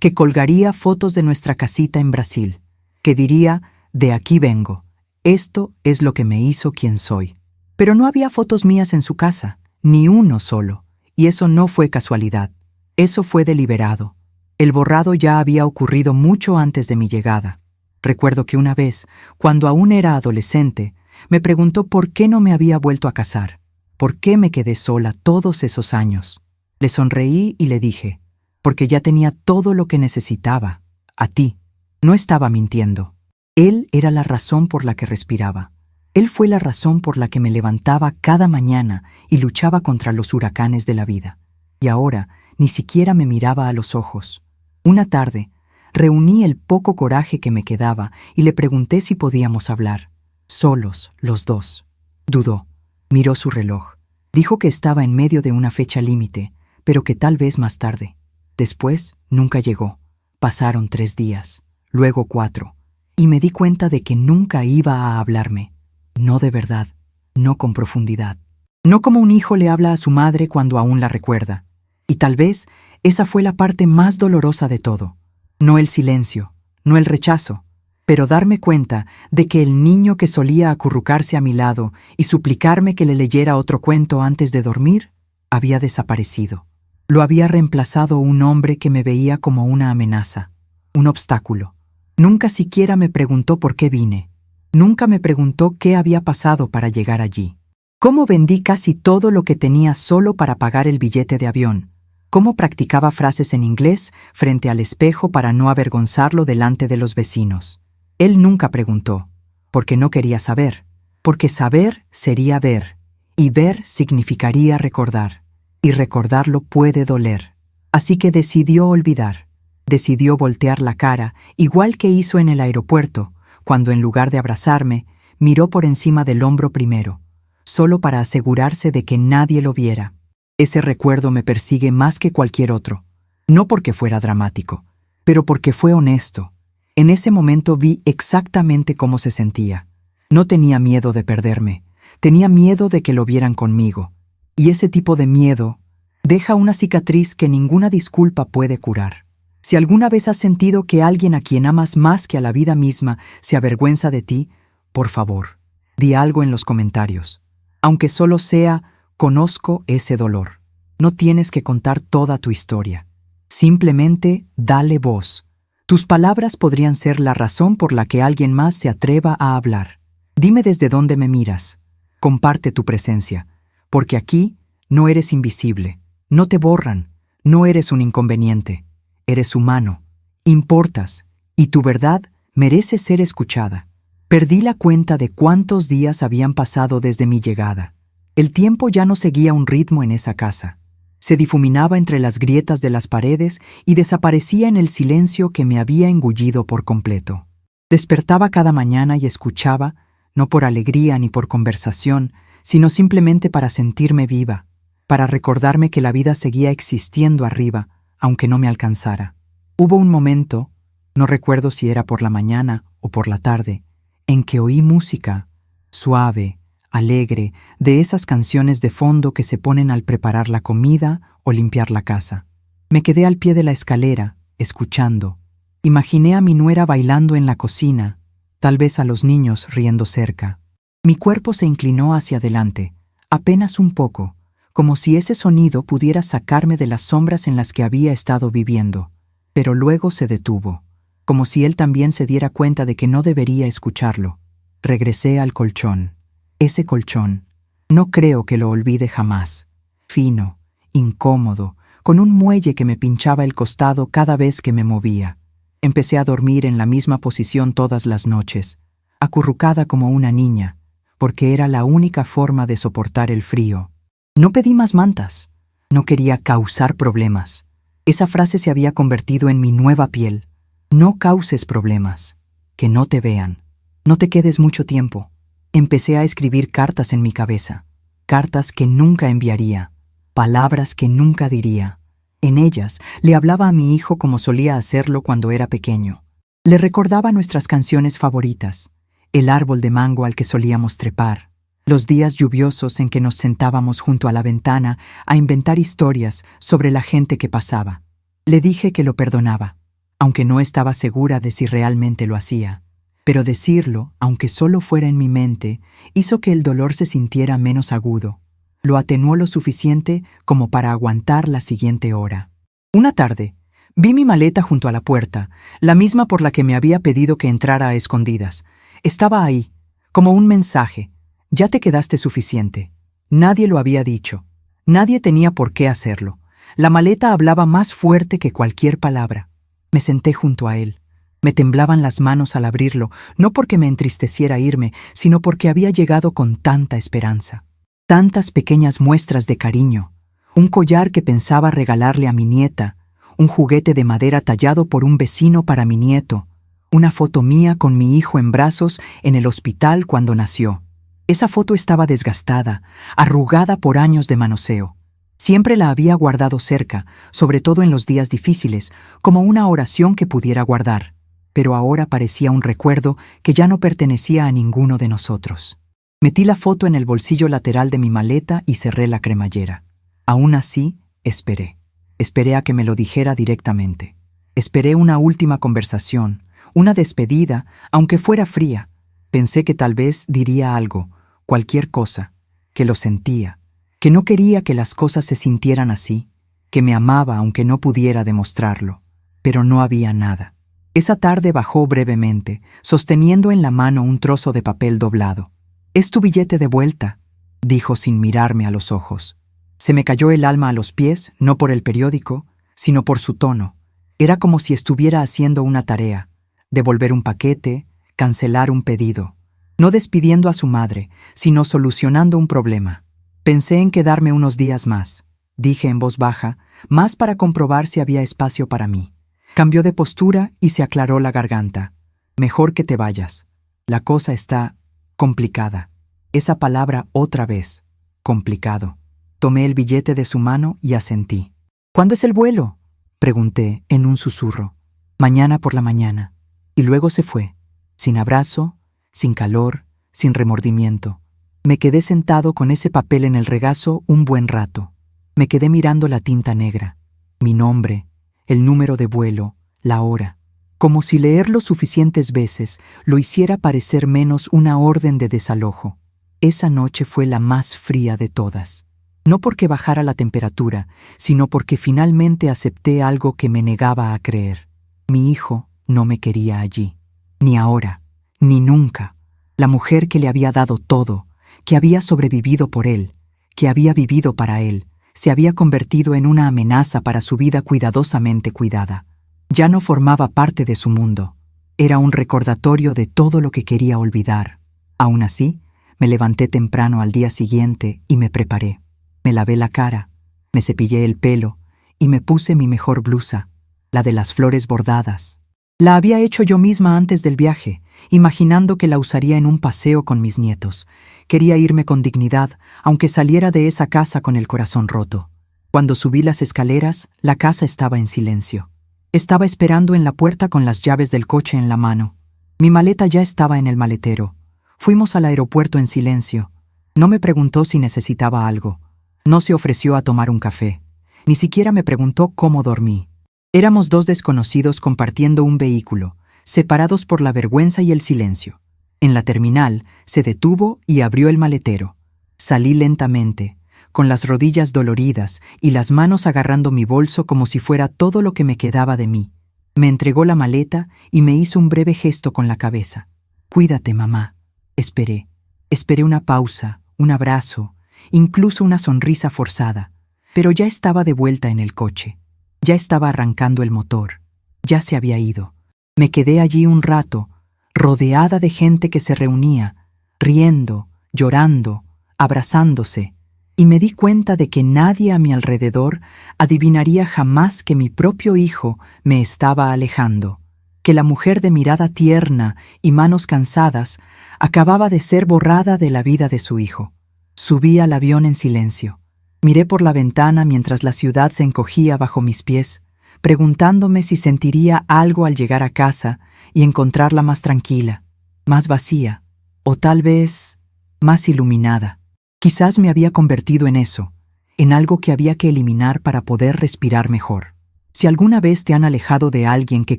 que colgaría fotos de nuestra casita en Brasil, que diría, de aquí vengo, esto es lo que me hizo quien soy. Pero no había fotos mías en su casa, ni uno solo, y eso no fue casualidad. Eso fue deliberado. El borrado ya había ocurrido mucho antes de mi llegada. Recuerdo que una vez, cuando aún era adolescente, me preguntó por qué no me había vuelto a casar, por qué me quedé sola todos esos años. Le sonreí y le dije, porque ya tenía todo lo que necesitaba, a ti. No estaba mintiendo. Él era la razón por la que respiraba. Él fue la razón por la que me levantaba cada mañana y luchaba contra los huracanes de la vida. Y ahora ni siquiera me miraba a los ojos. Una tarde, reuní el poco coraje que me quedaba y le pregunté si podíamos hablar. Solos, los dos. Dudó. Miró su reloj. Dijo que estaba en medio de una fecha límite, pero que tal vez más tarde. Después, nunca llegó. Pasaron 3 días, luego 4, y me di cuenta de que nunca iba a hablarme. No de verdad, no con profundidad. No como un hijo le habla a su madre cuando aún la recuerda. Y tal vez esa fue la parte más dolorosa de todo. No el silencio, no el rechazo, pero darme cuenta de que el niño que solía acurrucarse a mi lado y suplicarme que le leyera otro cuento antes de dormir, había desaparecido. Lo había reemplazado un hombre que me veía como una amenaza, un obstáculo. Nunca siquiera me preguntó por qué vine. Nunca me preguntó qué había pasado para llegar allí. Cómo vendí casi todo lo que tenía solo para pagar el billete de avión. Cómo practicaba frases en inglés frente al espejo para no avergonzarlo delante de los vecinos. Él nunca preguntó, porque no quería saber, porque saber sería ver, y ver significaría recordar, y recordarlo puede doler. Así que decidió olvidar, decidió voltear la cara, igual que hizo en el aeropuerto, cuando en lugar de abrazarme, miró por encima del hombro primero, solo para asegurarse de que nadie lo viera. Ese recuerdo me persigue más que cualquier otro, no porque fuera dramático, pero porque fue honesto. En ese momento vi exactamente cómo se sentía. No tenía miedo de perderme, tenía miedo de que lo vieran conmigo. Y ese tipo de miedo deja una cicatriz que ninguna disculpa puede curar. Si alguna vez has sentido que alguien a quien amas más que a la vida misma se avergüenza de ti, por favor, di algo en los comentarios. Aunque solo sea, conozco ese dolor. No tienes que contar toda tu historia. Simplemente dale voz. Tus palabras podrían ser la razón por la que alguien más se atreva a hablar. Dime desde dónde me miras. Comparte tu presencia, porque aquí no eres invisible, no te borran, no eres un inconveniente. Eres humano, importas, y tu verdad merece ser escuchada. Perdí la cuenta de cuántos días habían pasado desde mi llegada. El tiempo ya no seguía un ritmo en esa casa. Se difuminaba entre las grietas de las paredes y desaparecía en el silencio que me había engullido por completo. Despertaba cada mañana y escuchaba, no por alegría ni por conversación, sino simplemente para sentirme viva, para recordarme que la vida seguía existiendo arriba, aunque no me alcanzara. Hubo un momento, no recuerdo si era por la mañana o por la tarde, en que oí música, suave, alegre, de esas canciones de fondo que se ponen al preparar la comida o limpiar la casa. Me quedé al pie de la escalera, escuchando. Imaginé a mi nuera bailando en la cocina, tal vez a los niños riendo cerca. Mi cuerpo se inclinó hacia adelante, apenas un poco, como si ese sonido pudiera sacarme de las sombras en las que había estado viviendo. Pero luego se detuvo, como si él también se diera cuenta de que no debería escucharlo. Regresé al colchón. Ese colchón, no creo que lo olvide jamás. Fino, incómodo, con un muelle que me pinchaba el costado cada vez que me movía. Empecé a dormir en la misma posición todas las noches, acurrucada como una niña, porque era la única forma de soportar el frío. No pedí más mantas. No quería causar problemas. Esa frase se había convertido en mi nueva piel. No causes problemas. Que no te vean. No te quedes mucho tiempo. Empecé a escribir cartas en mi cabeza. Cartas que nunca enviaría. Palabras que nunca diría. En ellas le hablaba a mi hijo como solía hacerlo cuando era pequeño. Le recordaba nuestras canciones favoritas, el árbol de mango al que solíamos trepar, los días lluviosos en que nos sentábamos junto a la ventana a inventar historias sobre la gente que pasaba. Le dije que lo perdonaba, aunque no estaba segura de si realmente lo hacía. Pero decirlo, aunque solo fuera en mi mente, hizo que el dolor se sintiera menos agudo. Lo atenuó lo suficiente como para aguantar la siguiente hora. Una tarde, vi mi maleta junto a la puerta, la misma por la que me había pedido que entrara a escondidas. Estaba ahí, como un mensaje. Ya te quedaste suficiente. Nadie lo había dicho. Nadie tenía por qué hacerlo. La maleta hablaba más fuerte que cualquier palabra. Me senté junto a él. Me temblaban las manos al abrirlo, no porque me entristeciera irme, sino porque había llegado con tanta esperanza. Tantas pequeñas muestras de cariño. Un collar que pensaba regalarle a mi nieta, un juguete de madera tallado por un vecino para mi nieto, una foto mía con mi hijo en brazos en el hospital cuando nació. Esa foto estaba desgastada, arrugada por años de manoseo. Siempre la había guardado cerca, sobre todo en los días difíciles, como una oración que pudiera guardar. Pero ahora parecía un recuerdo que ya no pertenecía a ninguno de nosotros. Metí la foto en el bolsillo lateral de mi maleta y cerré la cremallera. Aún así, esperé. Esperé a que me lo dijera directamente. Esperé una última conversación, una despedida, aunque fuera fría. Pensé que tal vez diría algo, cualquier cosa, que lo sentía, que no quería que las cosas se sintieran así, que me amaba aunque no pudiera demostrarlo. Pero no había nada. Esa tarde bajó brevemente, sosteniendo en la mano un trozo de papel doblado. «Es tu billete de vuelta», dijo sin mirarme a los ojos. Se me cayó el alma a los pies, no por el periódico, sino por su tono. Era como si estuviera haciendo una tarea, devolver un paquete, cancelar un pedido. No despidiendo a su madre, sino solucionando un problema. Pensé en quedarme unos días más, dije en voz baja, más para comprobar si había espacio para mí. Cambió de postura y se aclaró la garganta. Mejor que te vayas. La cosa está complicada. Esa palabra otra vez. Complicado. Tomé el billete de su mano y asentí. ¿Cuándo es el vuelo?, pregunté en un susurro. Mañana por la mañana. Y luego se fue. Sin abrazo, sin calor, sin remordimiento. Me quedé sentado con ese papel en el regazo un buen rato. Me quedé mirando la tinta negra. Mi nombre, el número de vuelo, la hora. Como si leerlo suficientes veces lo hiciera parecer menos una orden de desalojo. Esa noche fue la más fría de todas. No porque bajara la temperatura, sino porque finalmente acepté algo que me negaba a creer. Mi hijo no me quería allí. Ni ahora, ni nunca. La mujer que le había dado todo, que había sobrevivido por él, que había vivido para él, se había convertido en una amenaza para su vida cuidadosamente cuidada. Ya no formaba parte de su mundo. Era un recordatorio de todo lo que quería olvidar. Aún así, me levanté temprano al día siguiente y me preparé. Me lavé la cara, me cepillé el pelo y me puse mi mejor blusa, la de las flores bordadas. La había hecho yo misma antes del viaje, imaginando que la usaría en un paseo con mis nietos. Quería irme con dignidad, aunque saliera de esa casa con el corazón roto. Cuando subí las escaleras, la casa estaba en silencio. Estaba esperando en la puerta con las llaves del coche en la mano. Mi maleta ya estaba en el maletero. Fuimos al aeropuerto en silencio. No me preguntó si necesitaba algo. No se ofreció a tomar un café. Ni siquiera me preguntó cómo dormí. Éramos dos desconocidos compartiendo un vehículo, separados por la vergüenza y el silencio. En la terminal, se detuvo y abrió el maletero. Salí lentamente, con las rodillas doloridas y las manos agarrando mi bolso como si fuera todo lo que me quedaba de mí. Me entregó la maleta y me hizo un breve gesto con la cabeza. «Cuídate, mamá». Esperé. Esperé una pausa, un abrazo, incluso una sonrisa forzada. Pero ya estaba de vuelta en el coche. Ya estaba arrancando el motor. Ya se había ido. Me quedé allí un rato, rodeada de gente que se reunía, riendo, llorando, abrazándose, y me di cuenta de que nadie a mi alrededor adivinaría jamás que mi propio hijo me estaba alejando, que la mujer de mirada tierna y manos cansadas acababa de ser borrada de la vida de su hijo. Subí al avión en silencio. Miré por la ventana mientras la ciudad se encogía bajo mis pies, preguntándome si sentiría algo al llegar a casa y encontrarla más tranquila, más vacía, o tal vez más iluminada. Quizás me había convertido en eso, en algo que había que eliminar para poder respirar mejor. Si alguna vez te han alejado de alguien que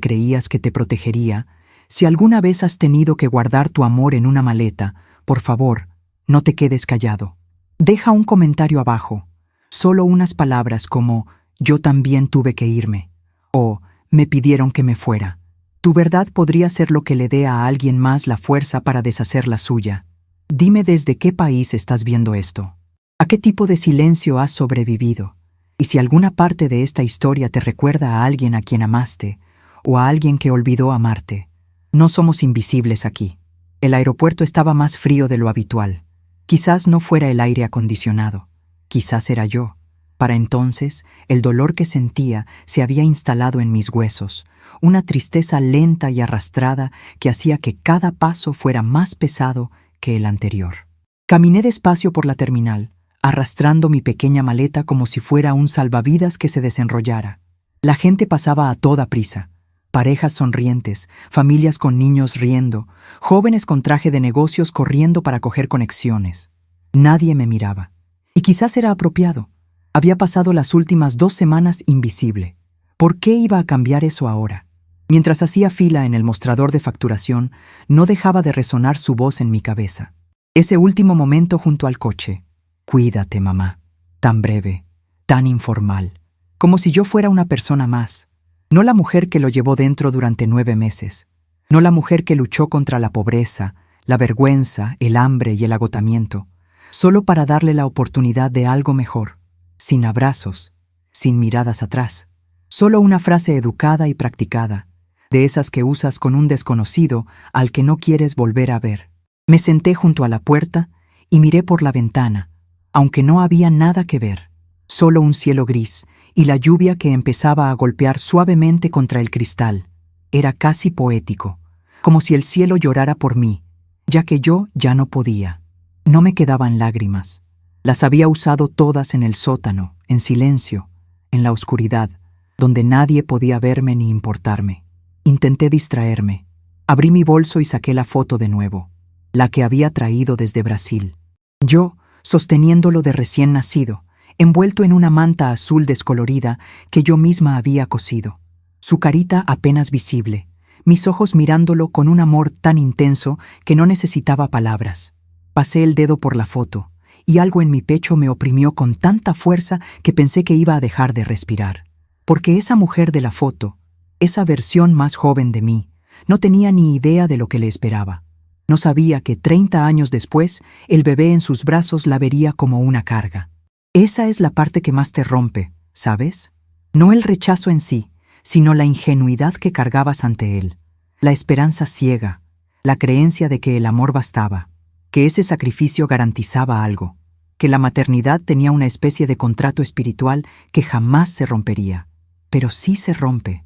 creías que te protegería, si alguna vez has tenido que guardar tu amor en una maleta, por favor, no te quedes callado. Deja un comentario abajo. Solo unas palabras como «yo también tuve que irme» o «me pidieron que me fuera». Tu verdad podría ser lo que le dé a alguien más la fuerza para deshacer la suya. Dime desde qué país estás viendo esto. ¿A qué tipo de silencio has sobrevivido? Y si alguna parte de esta historia te recuerda a alguien a quien amaste o a alguien que olvidó amarte, no somos invisibles aquí. El aeropuerto estaba más frío de lo habitual. Quizás no fuera el aire acondicionado. Quizás era yo. Para entonces, el dolor que sentía se había instalado en mis huesos, una tristeza lenta y arrastrada que hacía que cada paso fuera más pesado que el anterior. Caminé despacio por la terminal, arrastrando mi pequeña maleta como si fuera un salvavidas que se desenrollara. La gente pasaba a toda prisa. Parejas sonrientes, familias con niños riendo, jóvenes con traje de negocios corriendo para coger conexiones. Nadie me miraba. Y quizás era apropiado. Había pasado las últimas 2 semanas invisible. ¿Por qué iba a cambiar eso ahora? Mientras hacía fila en el mostrador de facturación, no dejaba de resonar su voz en mi cabeza. Ese último momento junto al coche. «Cuídate, mamá». Tan breve, tan informal, como si yo fuera una persona más. No la mujer que lo llevó dentro durante 9 meses. No la mujer que luchó contra la pobreza, la vergüenza, el hambre y el agotamiento, solo para darle la oportunidad de algo mejor, sin abrazos, sin miradas atrás. Solo una frase educada y practicada, de esas que usas con un desconocido al que no quieres volver a ver. Me senté junto a la puerta y miré por la ventana, aunque no había nada que ver, solo un cielo gris y la lluvia que empezaba a golpear suavemente contra el cristal. Era casi poético, como si el cielo llorara por mí, ya que yo ya no podía. No me quedaban lágrimas. Las había usado todas en el sótano, en silencio, en la oscuridad, donde nadie podía verme ni importarme. Intenté distraerme. Abrí mi bolso y saqué la foto de nuevo, la que había traído desde Brasil. Yo, sosteniéndolo de recién nacido, envuelto en una manta azul descolorida que yo misma había cosido. Su carita apenas visible, mis ojos mirándolo con un amor tan intenso que no necesitaba palabras. Pasé el dedo por la foto, y algo en mi pecho me oprimió con tanta fuerza que pensé que iba a dejar de respirar. Porque esa mujer de la foto, Esa versión más joven de mí no tenía ni idea de lo que le esperaba. No sabía que 30 años después el bebé en sus brazos la vería como una carga. Esa es la parte que más te rompe, ¿sabes? No el rechazo en sí, sino la ingenuidad que cargabas ante él, la esperanza ciega, la creencia de que el amor bastaba, que ese sacrificio garantizaba algo, que la maternidad tenía una especie de contrato espiritual que jamás se rompería. Pero sí se rompe,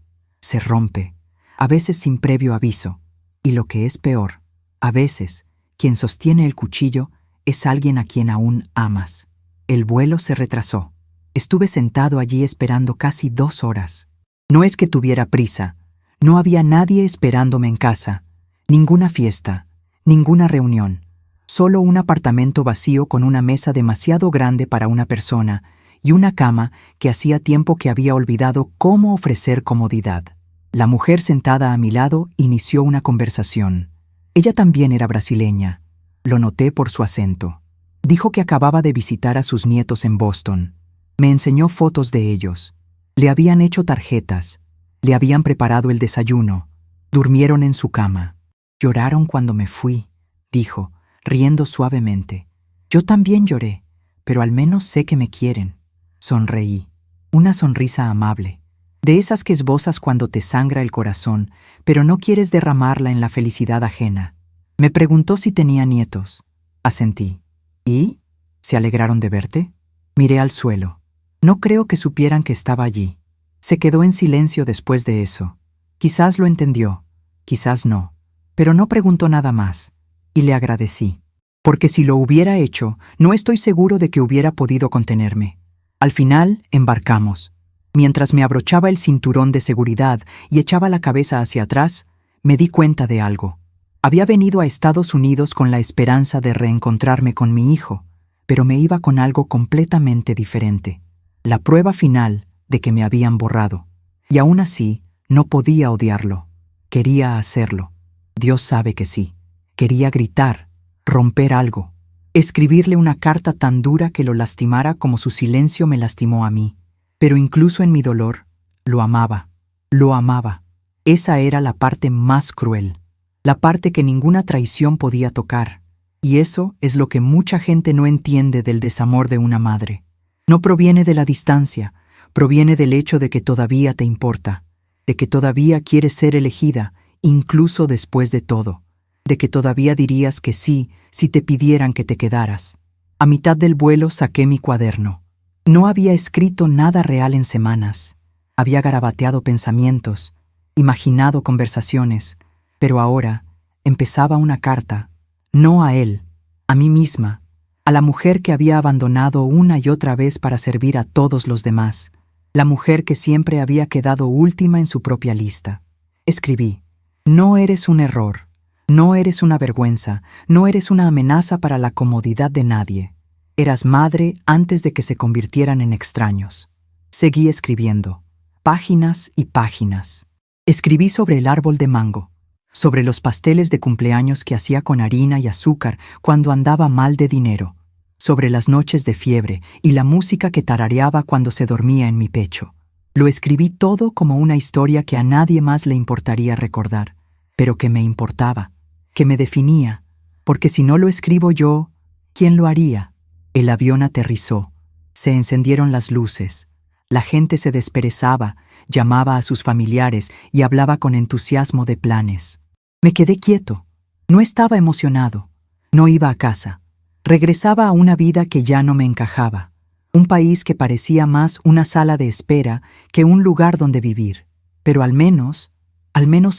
a veces sin previo aviso, y lo que es peor, a veces quien sostiene el cuchillo es alguien a quien aún amas. El vuelo se retrasó. Estuve sentado allí esperando casi 2 horas. No es que tuviera prisa, no había nadie esperándome en casa, ninguna fiesta, ninguna reunión, solo un apartamento vacío con una mesa demasiado grande para una persona y una cama que hacía tiempo que había olvidado cómo ofrecer comodidad. La mujer sentada a mi lado inició una conversación. Ella también era brasileña. Lo noté por su acento. Dijo que acababa de visitar a sus nietos en Boston. Me enseñó fotos de ellos. Le habían hecho tarjetas. Le habían preparado el desayuno. Durmieron en su cama. Lloraron cuando me fui, dijo, riendo suavemente. Yo también lloré, pero al menos sé que me quieren. Sonreí. Una sonrisa amable. De esas que esbozas cuando te sangra el corazón, pero no quieres derramarla en la felicidad ajena. Me preguntó si tenía nietos. Asentí. ¿Y? ¿Se alegraron de verte? Miré al suelo. No creo que supieran que estaba allí. Se quedó en silencio después de eso. Quizás lo entendió, quizás no, pero no preguntó nada más, y le agradecí. Porque si lo hubiera hecho, no estoy seguro de que hubiera podido contenerme. Al final, embarcamos. Mientras me abrochaba el cinturón de seguridad y echaba la cabeza hacia atrás, me di cuenta de algo. Había venido a Estados Unidos con la esperanza de reencontrarme con mi hijo, pero me iba con algo completamente diferente. La prueba final de que me habían borrado. Y aún así, no podía odiarlo. Quería hacerlo. Dios sabe que sí. Quería gritar, romper algo, escribirle una carta tan dura que lo lastimara como su silencio me lastimó a mí. Pero incluso en mi dolor, lo amaba. Lo amaba. Esa era la parte más cruel. La parte que ninguna traición podía tocar. Y eso es lo que mucha gente no entiende del desamor de una madre. No proviene de la distancia, proviene del hecho de que todavía te importa, de que todavía quieres ser elegida, incluso después de todo, de que todavía dirías que sí si te pidieran que te quedaras. A mitad del vuelo saqué mi cuaderno. No había escrito nada real en semanas. Había garabateado pensamientos, imaginado conversaciones, pero ahora empezaba una carta, no a él, a mí misma, a la mujer que había abandonado una y otra vez para servir a todos los demás, la mujer que siempre había quedado última en su propia lista. Escribí: no eres un error, no eres una vergüenza, no eres una amenaza para la comodidad de nadie. Eras madre antes de que se convirtieran en extraños. Seguí escribiendo, páginas y páginas. Escribí sobre el árbol de mango, sobre los pasteles de cumpleaños que hacía con harina y azúcar cuando andaba mal de dinero, sobre las noches de fiebre y la música que tarareaba cuando se dormía en mi pecho. Lo escribí todo como una historia que a nadie más le importaría recordar, pero que me importaba, que me definía, porque si no lo escribo yo, ¿quién lo haría? El avión aterrizó, se encendieron las luces, la gente se desperezaba, llamaba a sus familiares y hablaba con entusiasmo de planes. Me quedé quieto, no estaba emocionado, no iba a casa, regresaba a una vida que ya no me encajaba, un país que parecía más una sala de espera que un lugar donde vivir, pero al menos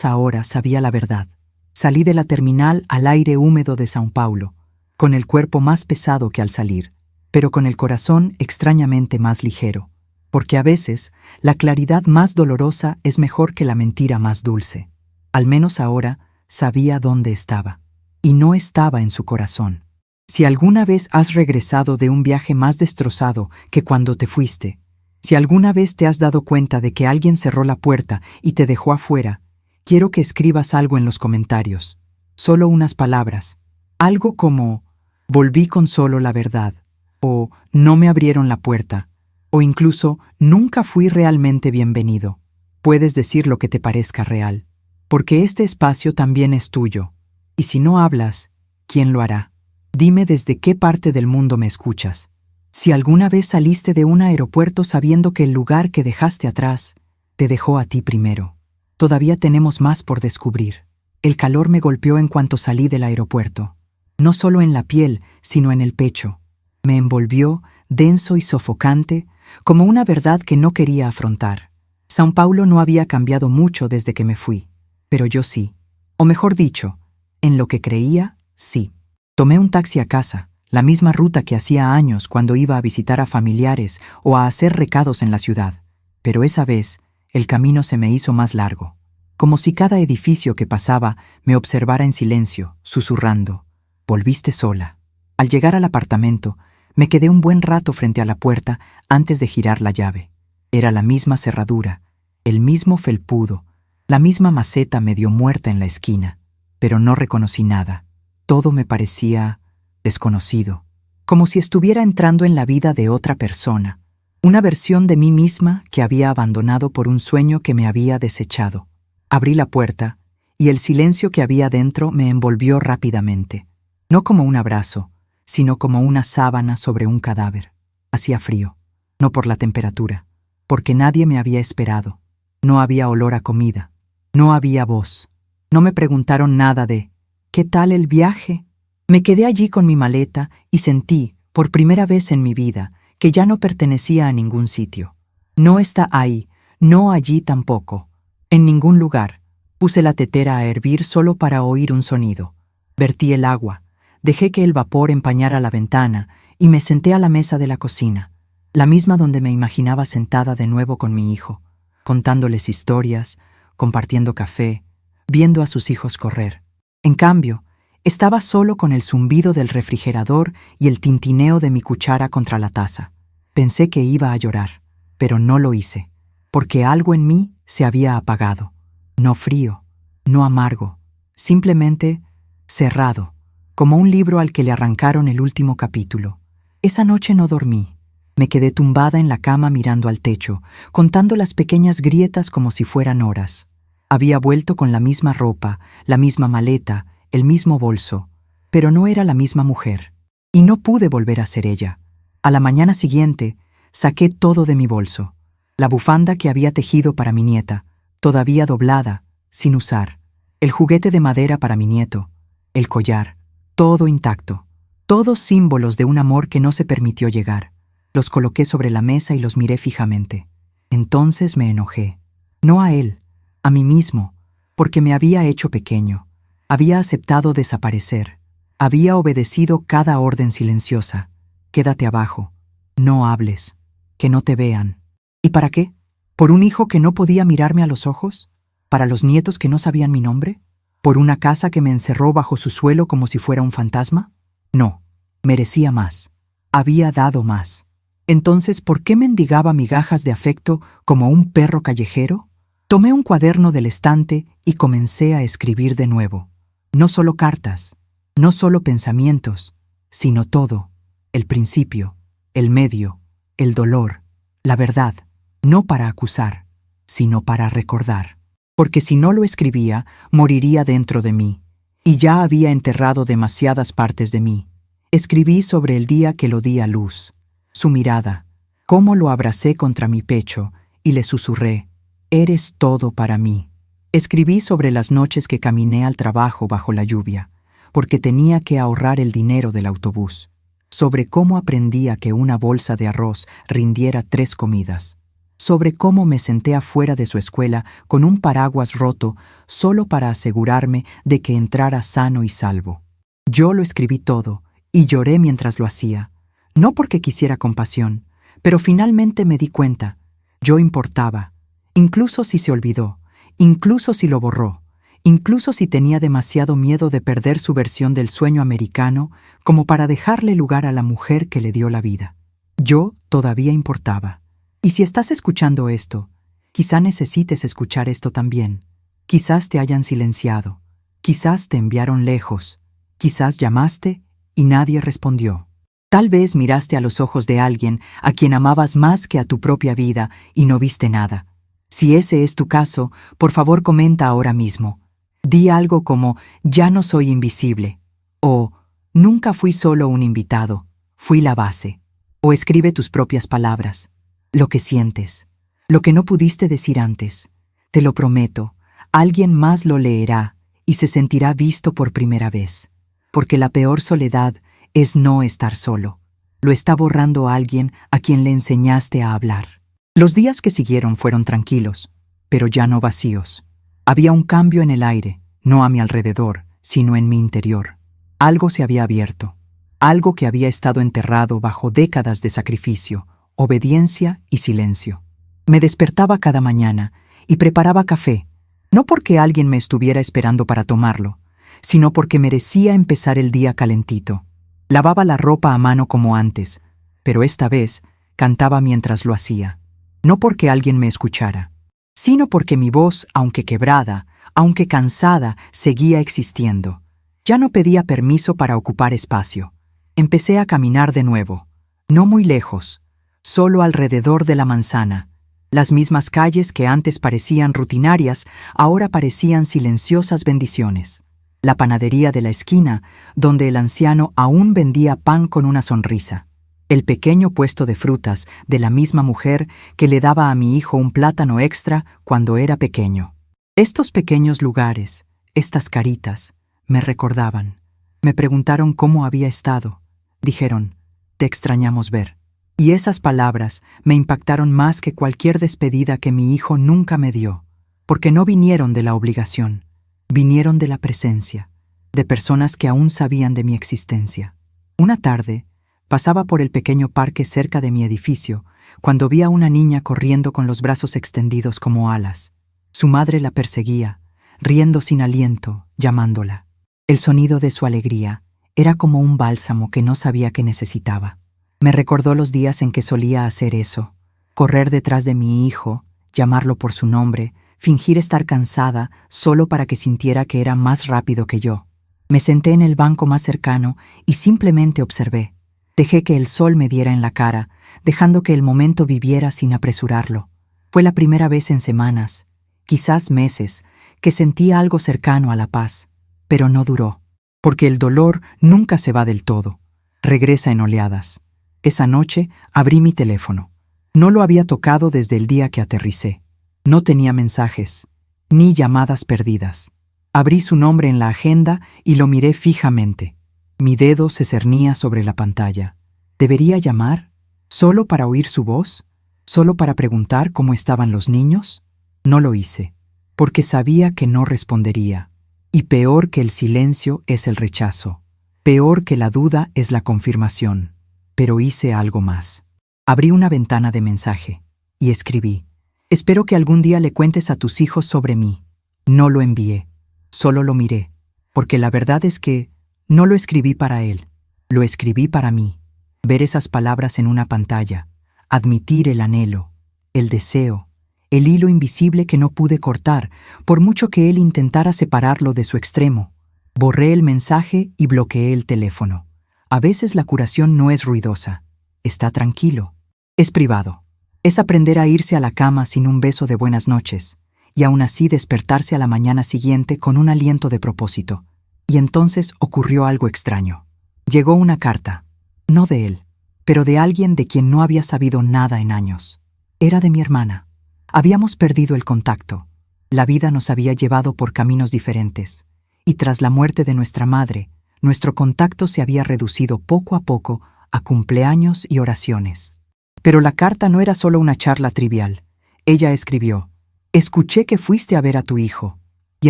ahora sabía la verdad. Salí de la terminal al aire húmedo de São Paulo, con el cuerpo más pesado que al salir, pero con el corazón extrañamente más ligero, porque a veces la claridad más dolorosa es mejor que la mentira más dulce. Al menos ahora sabía dónde estaba, y no estaba en su corazón. Si alguna vez has regresado de un viaje más destrozado que cuando te fuiste, si alguna vez te has dado cuenta de que alguien cerró la puerta y te dejó afuera, quiero que escribas algo en los comentarios, solo unas palabras, algo como: volví con solo la verdad, o no me abrieron la puerta, o incluso nunca fui realmente bienvenido. Puedes decir lo que te parezca real, porque este espacio también es tuyo. Y si no hablas, ¿quién lo hará? Dime desde qué parte del mundo me escuchas. Si alguna vez saliste de un aeropuerto sabiendo que el lugar que dejaste atrás te dejó a ti primero. Todavía tenemos más por descubrir. El calor me golpeó en cuanto salí del aeropuerto. No solo en la piel, sino en el pecho. Me envolvió, denso y sofocante, como una verdad que no quería afrontar. São Paulo no había cambiado mucho desde que me fui, pero yo sí. O mejor dicho, en lo que creía, sí. Tomé un taxi a casa, la misma ruta que hacía años cuando iba a visitar a familiares o a hacer recados en la ciudad. Pero esa vez, el camino se me hizo más largo, como si cada edificio que pasaba me observara en silencio, susurrando: «Volviste sola». Al llegar al apartamento, me quedé un buen rato frente a la puerta antes de girar la llave. Era la misma cerradura, el mismo felpudo, la misma maceta medio muerta en la esquina, pero no reconocí nada. Todo me parecía desconocido, como si estuviera entrando en la vida de otra persona, una versión de mí misma que había abandonado por un sueño que me había desechado. Abrí la puerta y el silencio que había dentro me envolvió rápidamente, no como un abrazo, sino como una sábana sobre un cadáver. Hacía frío, no por la temperatura, porque nadie me había esperado. No había olor a comida, no había voz. No me preguntaron nada de «¿Qué tal el viaje?». Me quedé allí con mi maleta y sentí, por primera vez en mi vida, que ya no pertenecía a ningún sitio. No está ahí, no allí tampoco. En ningún lugar. Puse la tetera a hervir solo para oír un sonido. Vertí el agua, dejé que el vapor empañara la ventana y me senté a la mesa de la cocina, la misma donde me imaginaba sentada de nuevo con mi hijo, contándoles historias, compartiendo café, viendo a sus hijos correr. En cambio, estaba solo con el zumbido del refrigerador y el tintineo de mi cuchara contra la taza. Pensé que iba a llorar, pero no lo hice, porque algo en mí se había apagado. No frío, no amargo, simplemente cerrado, como un libro al que le arrancaron el último capítulo. Esa noche no dormí. Me quedé tumbada en la cama mirando al techo, contando las pequeñas grietas como si fueran horas. Había vuelto con la misma ropa, la misma maleta, el mismo bolso, pero no era la misma mujer, y no pude volver a ser ella. A la mañana siguiente, saqué todo de mi bolso. La bufanda que había tejido para mi nieta, todavía doblada, sin usar. El juguete de madera para mi nieto. El collar, todo intacto. Todos símbolos de un amor que no se permitió llegar. Los coloqué sobre la mesa y los miré fijamente. Entonces me enojé. No a él, a mí mismo, porque me había hecho pequeño. Había aceptado desaparecer. Había obedecido cada orden silenciosa. Quédate abajo. No hables. Que no te vean. ¿Y para qué? ¿Por un hijo que no podía mirarme a los ojos? ¿Para los nietos que no sabían mi nombre? ¿Por una casa que me encerró bajo su suelo como si fuera un fantasma? No. Merecía más. Había dado más. Entonces, ¿por qué mendigaba migajas de afecto como un perro callejero? Tomé un cuaderno del estante y comencé a escribir de nuevo. No solo cartas, no solo pensamientos, sino todo, el principio, el medio, el dolor, la verdad, no para acusar, sino para recordar. Porque si no lo escribía, moriría dentro de mí, y ya había enterrado demasiadas partes de mí. Escribí sobre el día que lo di a luz, su mirada, cómo lo abracé contra mi pecho y le susurré: «Eres todo para mí». Escribí sobre las noches que caminé al trabajo bajo la lluvia, porque tenía que ahorrar el dinero del autobús. Sobre cómo aprendí a que una bolsa de arroz rindiera 3 comidas. Sobre cómo me senté afuera de su escuela con un paraguas roto solo para asegurarme de que entrara sano y salvo. Yo lo escribí todo y lloré mientras lo hacía. No porque quisiera compasión, pero finalmente me di cuenta. Yo importaba, incluso si se olvidó. Incluso si lo borró, incluso si tenía demasiado miedo de perder su versión del sueño americano como para dejarle lugar a la mujer que le dio la vida. Yo todavía importaba. Y si estás escuchando esto, quizá necesites escuchar esto también. Quizás te hayan silenciado, quizás te enviaron lejos, quizás llamaste y nadie respondió. Tal vez miraste a los ojos de alguien a quien amabas más que a tu propia vida y no viste nada. Si ese es tu caso, por favor comenta ahora mismo. Di algo como «Ya no soy invisible» o «Nunca fui solo un invitado, fui la base». O escribe tus propias palabras, lo que sientes, lo que no pudiste decir antes. Te lo prometo, alguien más lo leerá y se sentirá visto por primera vez. Porque la peor soledad es no estar solo. Lo está borrando alguien a quien le enseñaste a hablar. Los días que siguieron fueron tranquilos, pero ya no vacíos. Había un cambio en el aire, no a mi alrededor, sino en mi interior. Algo se había abierto, algo que había estado enterrado bajo décadas de sacrificio, obediencia y silencio. Me despertaba cada mañana y preparaba café, no porque alguien me estuviera esperando para tomarlo, sino porque merecía empezar el día calentito. Lavaba la ropa a mano como antes, pero esta vez cantaba mientras lo hacía. No porque alguien me escuchara, sino porque mi voz, aunque quebrada, aunque cansada, seguía existiendo. Ya no pedía permiso para ocupar espacio. Empecé a caminar de nuevo, no muy lejos, solo alrededor de la manzana. Las mismas calles que antes parecían rutinarias, ahora parecían silenciosas bendiciones. La panadería de la esquina, donde el anciano aún vendía pan con una sonrisa. El pequeño puesto de frutas de la misma mujer que le daba a mi hijo un plátano extra cuando era pequeño. Estos pequeños lugares, estas caritas, me recordaban. Me preguntaron cómo había estado. Dijeron, te extrañamos ver. Y esas palabras me impactaron más que cualquier despedida que mi hijo nunca me dio, porque no vinieron de la obligación. Vinieron de la presencia, de personas que aún sabían de mi existencia. Una tarde, pasaba por el pequeño parque cerca de mi edificio, cuando vi a una niña corriendo con los brazos extendidos como alas. Su madre la perseguía, riendo sin aliento, llamándola. El sonido de su alegría era como un bálsamo que no sabía que necesitaba. Me recordó los días en que solía hacer eso, correr detrás de mi hijo, llamarlo por su nombre, fingir estar cansada solo para que sintiera que era más rápido que yo. Me senté en el banco más cercano y simplemente observé. Dejé que el sol me diera en la cara, dejando que el momento viviera sin apresurarlo. Fue la primera vez en semanas, quizás meses, que sentía algo cercano a la paz, pero no duró, porque el dolor nunca se va del todo, regresa en oleadas. Esa noche abrí mi teléfono. No lo había tocado desde el día que aterricé. No tenía mensajes, ni llamadas perdidas. Abrí su nombre en la agenda y lo miré fijamente. Mi dedo se cernía sobre la pantalla. ¿Debería llamar? ¿Solo para oír su voz? ¿Solo para preguntar cómo estaban los niños? No lo hice, porque sabía que no respondería. Y peor que el silencio es el rechazo. Peor que la duda es la confirmación. Pero hice algo más. Abrí una ventana de mensaje y escribí. Espero que algún día le cuentes a tus hijos sobre mí. No lo envié, solo lo miré, porque la verdad es que no lo escribí para él, lo escribí para mí. Ver esas palabras en una pantalla, admitir el anhelo, el deseo, el hilo invisible que no pude cortar, por mucho que él intentara separarlo de su extremo. Borré el mensaje y bloqueé el teléfono. A veces la curación no es ruidosa, está tranquilo, es privado. Es aprender a irse a la cama sin un beso de buenas noches, y aún así despertarse a la mañana siguiente con un aliento de propósito. Y entonces ocurrió algo extraño. Llegó una carta, no de él, pero de alguien de quien no había sabido nada en años. Era de mi hermana. Habíamos perdido el contacto. La vida nos había llevado por caminos diferentes, y tras la muerte de nuestra madre, nuestro contacto se había reducido poco a poco a cumpleaños y oraciones. Pero la carta no era solo una charla trivial. Ella escribió, «Escuché que fuiste a ver a tu hijo». Y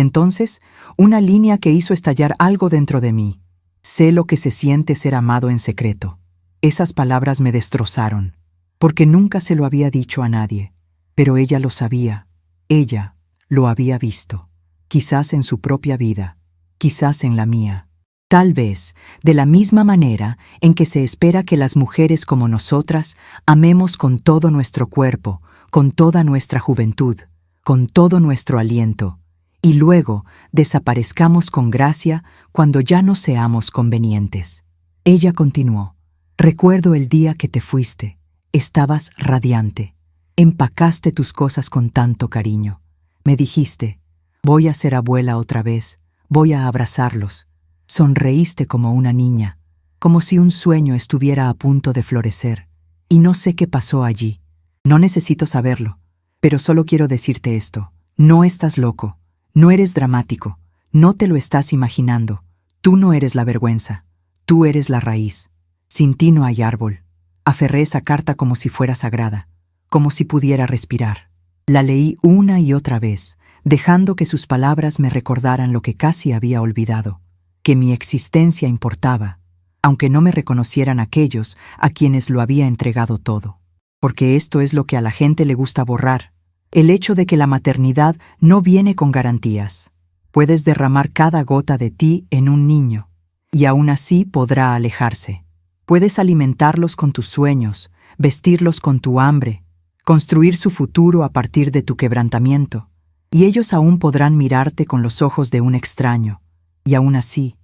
entonces, una línea que hizo estallar algo dentro de mí. Sé lo que se siente ser amado en secreto. Esas palabras me destrozaron, porque nunca se lo había dicho a nadie. Pero ella lo sabía. Ella lo había visto. Quizás en su propia vida, quizás en la mía. Tal vez, de la misma manera en que se espera que las mujeres como nosotras amemos con todo nuestro cuerpo, con toda nuestra juventud, con todo nuestro aliento, y luego desaparezcamos con gracia cuando ya no seamos convenientes. Ella continuó, «Recuerdo el día que te fuiste. Estabas radiante. Empacaste tus cosas con tanto cariño. Me dijiste, voy a ser abuela otra vez, voy a abrazarlos. Sonreíste como una niña, como si un sueño estuviera a punto de florecer. Y no sé qué pasó allí. No necesito saberlo, pero solo quiero decirte esto. No estás loco, no eres dramático, no te lo estás imaginando. Tú no eres la vergüenza, tú eres la raíz. Sin ti no hay árbol. Aferré esa carta como si fuera sagrada, como si pudiera respirar. La leí una y otra vez, dejando que sus palabras me recordaran lo que casi había olvidado, que mi existencia importaba, aunque no me reconocieran aquellos a quienes lo había entregado todo. Porque esto es lo que a la gente le gusta borrar, el hecho de que la maternidad no viene con garantías. Puedes derramar cada gota de ti en un niño, y aún así podrá alejarse. Puedes alimentarlos con tus sueños, vestirlos con tu hambre, construir su futuro a partir de tu quebrantamiento, y ellos aún podrán mirarte con los ojos de un extraño, y aún así,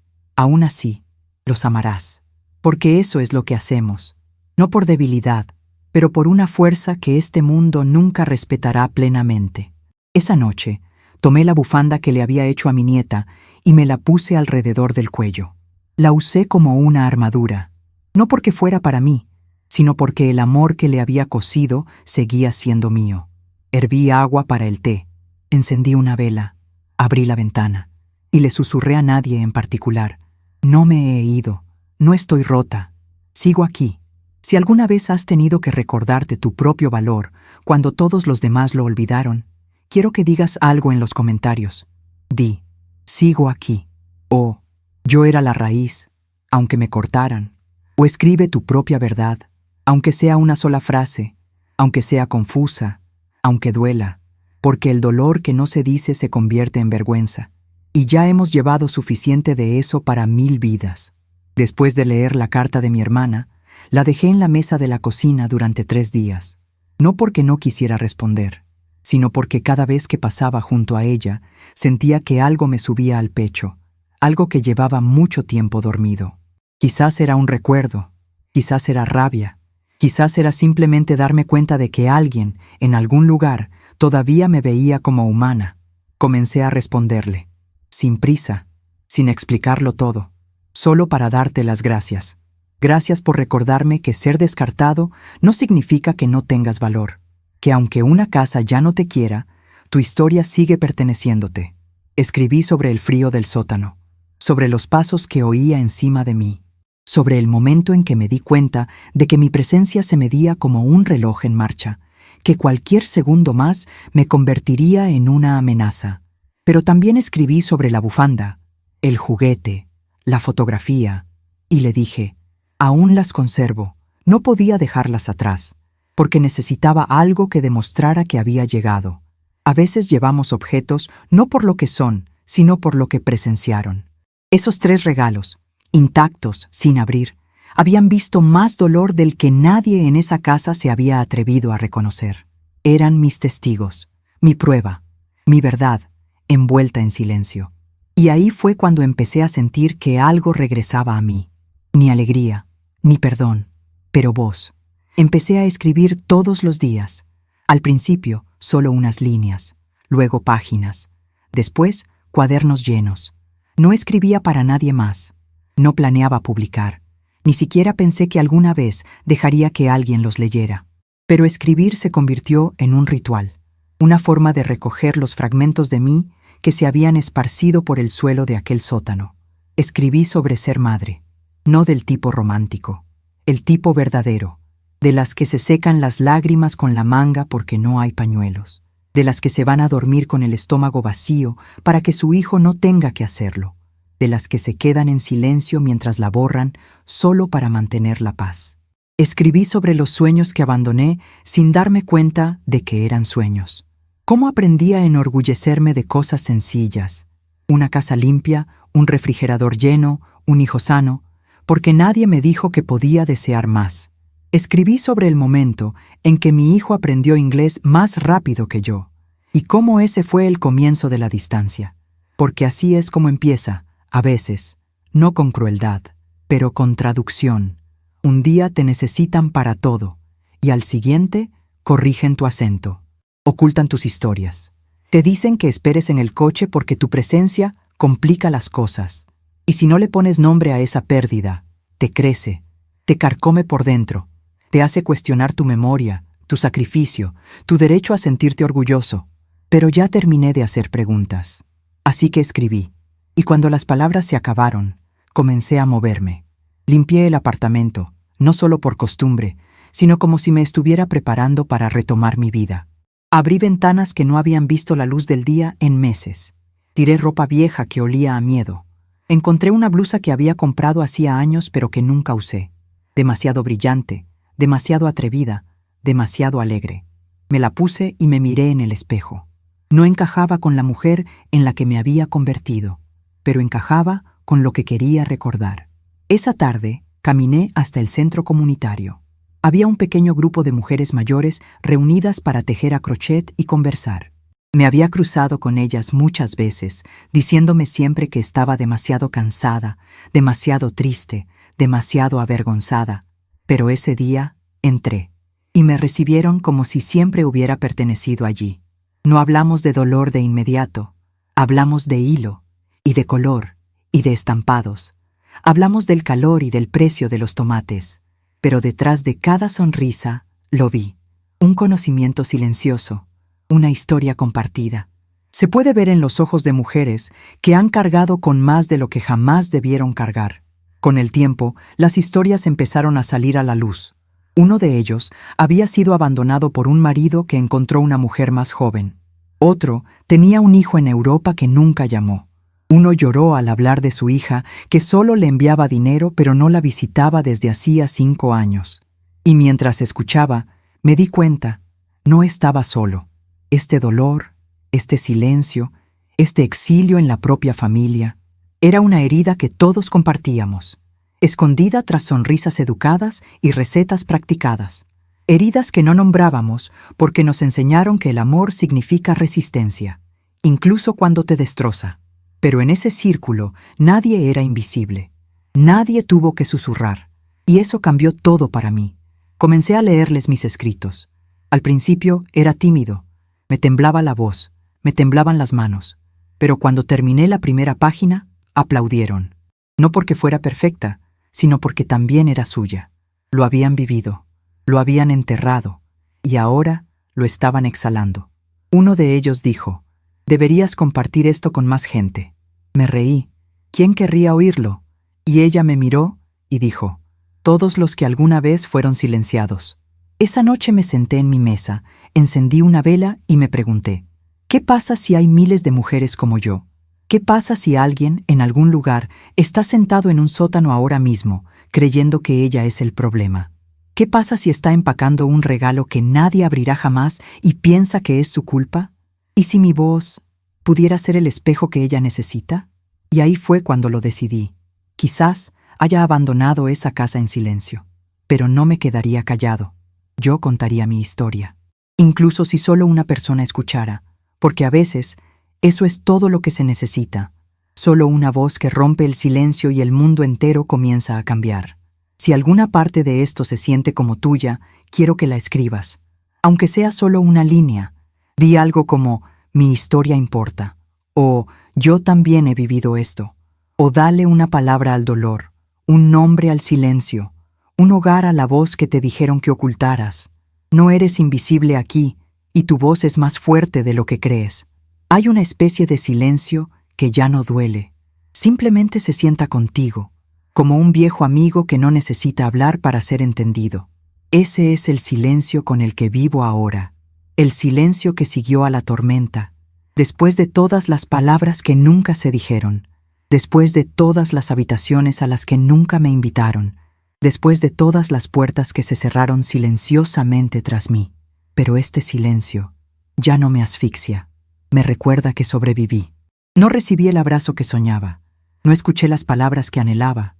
los amarás. Porque eso es lo que hacemos, no por debilidad, pero por una fuerza que este mundo nunca respetará plenamente. Esa noche, tomé la bufanda que le había hecho a mi nieta y me la puse alrededor del cuello. La usé como una armadura, no porque fuera para mí, sino porque el amor que le había cosido seguía siendo mío. Herví agua para el té, encendí una vela, abrí la ventana y le susurré a nadie en particular. No me he ido, no estoy rota, sigo aquí. Si alguna vez has tenido que recordarte tu propio valor cuando todos los demás lo olvidaron, quiero que digas algo en los comentarios. Di, sigo aquí, o yo era la raíz, aunque me cortaran. O escribe tu propia verdad, aunque sea una sola frase, aunque sea confusa, aunque duela, porque el dolor que no se dice se convierte en vergüenza. Y ya hemos llevado suficiente de eso para 1000 vidas. Después de leer la carta de mi hermana, la dejé en la mesa de la cocina durante 3 días. No porque no quisiera responder, sino porque cada vez que pasaba junto a ella, sentía que algo me subía al pecho, algo que llevaba mucho tiempo dormido. Quizás era un recuerdo, quizás era rabia, quizás era simplemente darme cuenta de que alguien, en algún lugar, todavía me veía como humana. Comencé a responderle, sin prisa, sin explicarlo todo, solo para darte las gracias. Gracias por recordarme que ser descartado no significa que no tengas valor, que aunque una casa ya no te quiera, tu historia sigue perteneciéndote. Escribí sobre el frío del sótano, sobre los pasos que oía encima de mí, sobre el momento en que me di cuenta de que mi presencia se medía como un reloj en marcha, que cualquier segundo más me convertiría en una amenaza. Pero también escribí sobre la bufanda, el juguete, la fotografía, y le dije, aún las conservo, no podía dejarlas atrás, porque necesitaba algo que demostrara que había llegado. A veces llevamos objetos no por lo que son, sino por lo que presenciaron. Esos 3 regalos, intactos, sin abrir, habían visto más dolor del que nadie en esa casa se había atrevido a reconocer. Eran mis testigos, mi prueba, mi verdad, envuelta en silencio. Y ahí fue cuando empecé a sentir que algo regresaba a mí. Ni alegría, ni perdón, pero voz. Empecé a escribir todos los días. Al principio, solo unas líneas, luego páginas, después cuadernos llenos. No escribía para nadie más. No planeaba publicar. Ni siquiera pensé que alguna vez dejaría que alguien los leyera. Pero escribir se convirtió en un ritual, una forma de recoger los fragmentos de mí que se habían esparcido por el suelo de aquel sótano. Escribí sobre ser madre, no del tipo romántico, el tipo verdadero, de las que se secan las lágrimas con la manga porque no hay pañuelos, de las que se van a dormir con el estómago vacío para que su hijo no tenga que hacerlo, de las que se quedan en silencio mientras la borran solo para mantener la paz. Escribí sobre los sueños que abandoné sin darme cuenta de que eran sueños. Cómo aprendí a enorgullecerme de cosas sencillas, una casa limpia, un refrigerador lleno, un hijo sano, porque nadie me dijo que podía desear más. Escribí sobre el momento en que mi hijo aprendió inglés más rápido que yo, y cómo ese fue el comienzo de la distancia, porque así es como empieza, a veces, no con crueldad, pero con traducción. Un día te necesitan para todo, y al siguiente, corrigen tu acento, ocultan tus historias. Te dicen que esperes en el coche porque tu presencia complica las cosas. Y si no le pones nombre a esa pérdida, te crece, te carcome por dentro, te hace cuestionar tu memoria, tu sacrificio, tu derecho a sentirte orgulloso. Pero ya terminé de hacer preguntas. Así que escribí. Y cuando las palabras se acabaron, comencé a moverme. Limpié el apartamento, no solo por costumbre, sino como si me estuviera preparando para retomar mi vida. Abrí ventanas que no habían visto la luz del día en meses. Tiré ropa vieja que olía a miedo. Encontré una blusa que había comprado hacía años pero que nunca usé. Demasiado brillante, demasiado atrevida, demasiado alegre. Me la puse y me miré en el espejo. No encajaba con la mujer en la que me había convertido, pero encajaba con lo que quería recordar. Esa tarde caminé hasta el centro comunitario. Había un pequeño grupo de mujeres mayores reunidas para tejer a crochet y conversar. Me había cruzado con ellas muchas veces, diciéndome siempre que estaba demasiado cansada, demasiado triste, demasiado avergonzada. Pero ese día entré, y me recibieron como si siempre hubiera pertenecido allí. No hablamos de dolor de inmediato, hablamos de hilo, y de color, y de estampados. Hablamos del calor y del precio de los tomates. Pero detrás de cada sonrisa lo vi, un conocimiento silencioso, una historia compartida. Se puede ver en los ojos de mujeres que han cargado con más de lo que jamás debieron cargar. Con el tiempo, las historias empezaron a salir a la luz. Uno de ellos había sido abandonado por un marido que encontró una mujer más joven. Otro tenía un hijo en Europa que nunca llamó. Uno lloró al hablar de su hija, que solo le enviaba dinero pero no la visitaba desde hacía 5 años. Y mientras escuchaba, me di cuenta, no estaba solo. Este dolor, este silencio, este exilio en la propia familia, era una herida que todos compartíamos, escondida tras sonrisas educadas y recetas practicadas. Heridas que no nombrábamos porque nos enseñaron que el amor significa resistencia, incluso cuando te destroza. Pero en ese círculo nadie era invisible. Nadie tuvo que susurrar. Y eso cambió todo para mí. Comencé a leerles mis escritos. Al principio era tímido. Me temblaba la voz, me temblaban las manos. Pero cuando terminé la primera página, aplaudieron. No porque fuera perfecta, sino porque también era suya. Lo habían vivido, lo habían enterrado, y ahora lo estaban exhalando. Uno de ellos dijo: «Deberías compartir esto con más gente». Me reí. ¿Quién querría oírlo? Y ella me miró y dijo: «Todos los que alguna vez fueron silenciados». Esa noche me senté en mi mesa, encendí una vela y me pregunté: ¿qué pasa si hay miles de mujeres como yo? ¿Qué pasa si alguien, en algún lugar, está sentado en un sótano ahora mismo, creyendo que ella es el problema? ¿Qué pasa si está empacando un regalo que nadie abrirá jamás y piensa que es su culpa? ¿Y si mi voz pudiera ser el espejo que ella necesita? Y ahí fue cuando lo decidí. Quizás haya abandonado esa casa en silencio, pero no me quedaría callado. Yo contaría mi historia, incluso si solo una persona escuchara, porque a veces eso es todo lo que se necesita. Solo una voz que rompe el silencio y el mundo entero comienza a cambiar. Si alguna parte de esto se siente como tuya, quiero que la escribas. Aunque sea solo una línea, di algo como: «Mi historia importa», o «Yo también he vivido esto», o dale una palabra al dolor, un nombre al silencio, un hogar a la voz que te dijeron que ocultaras. No eres invisible aquí, y tu voz es más fuerte de lo que crees. Hay una especie de silencio que ya no duele, simplemente se sienta contigo, como un viejo amigo que no necesita hablar para ser entendido. Ese es el silencio con el que vivo ahora, el silencio que siguió a la tormenta, después de todas las palabras que nunca se dijeron, después de todas las habitaciones a las que nunca me invitaron, después de todas las puertas que se cerraron silenciosamente tras mí. Pero este silencio ya no me asfixia, me recuerda que sobreviví. No recibí el abrazo que soñaba, no escuché las palabras que anhelaba.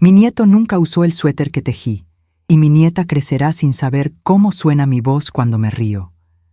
Mi nieto nunca usó el suéter que tejí, y mi nieta crecerá sin saber cómo suena mi voz cuando me río.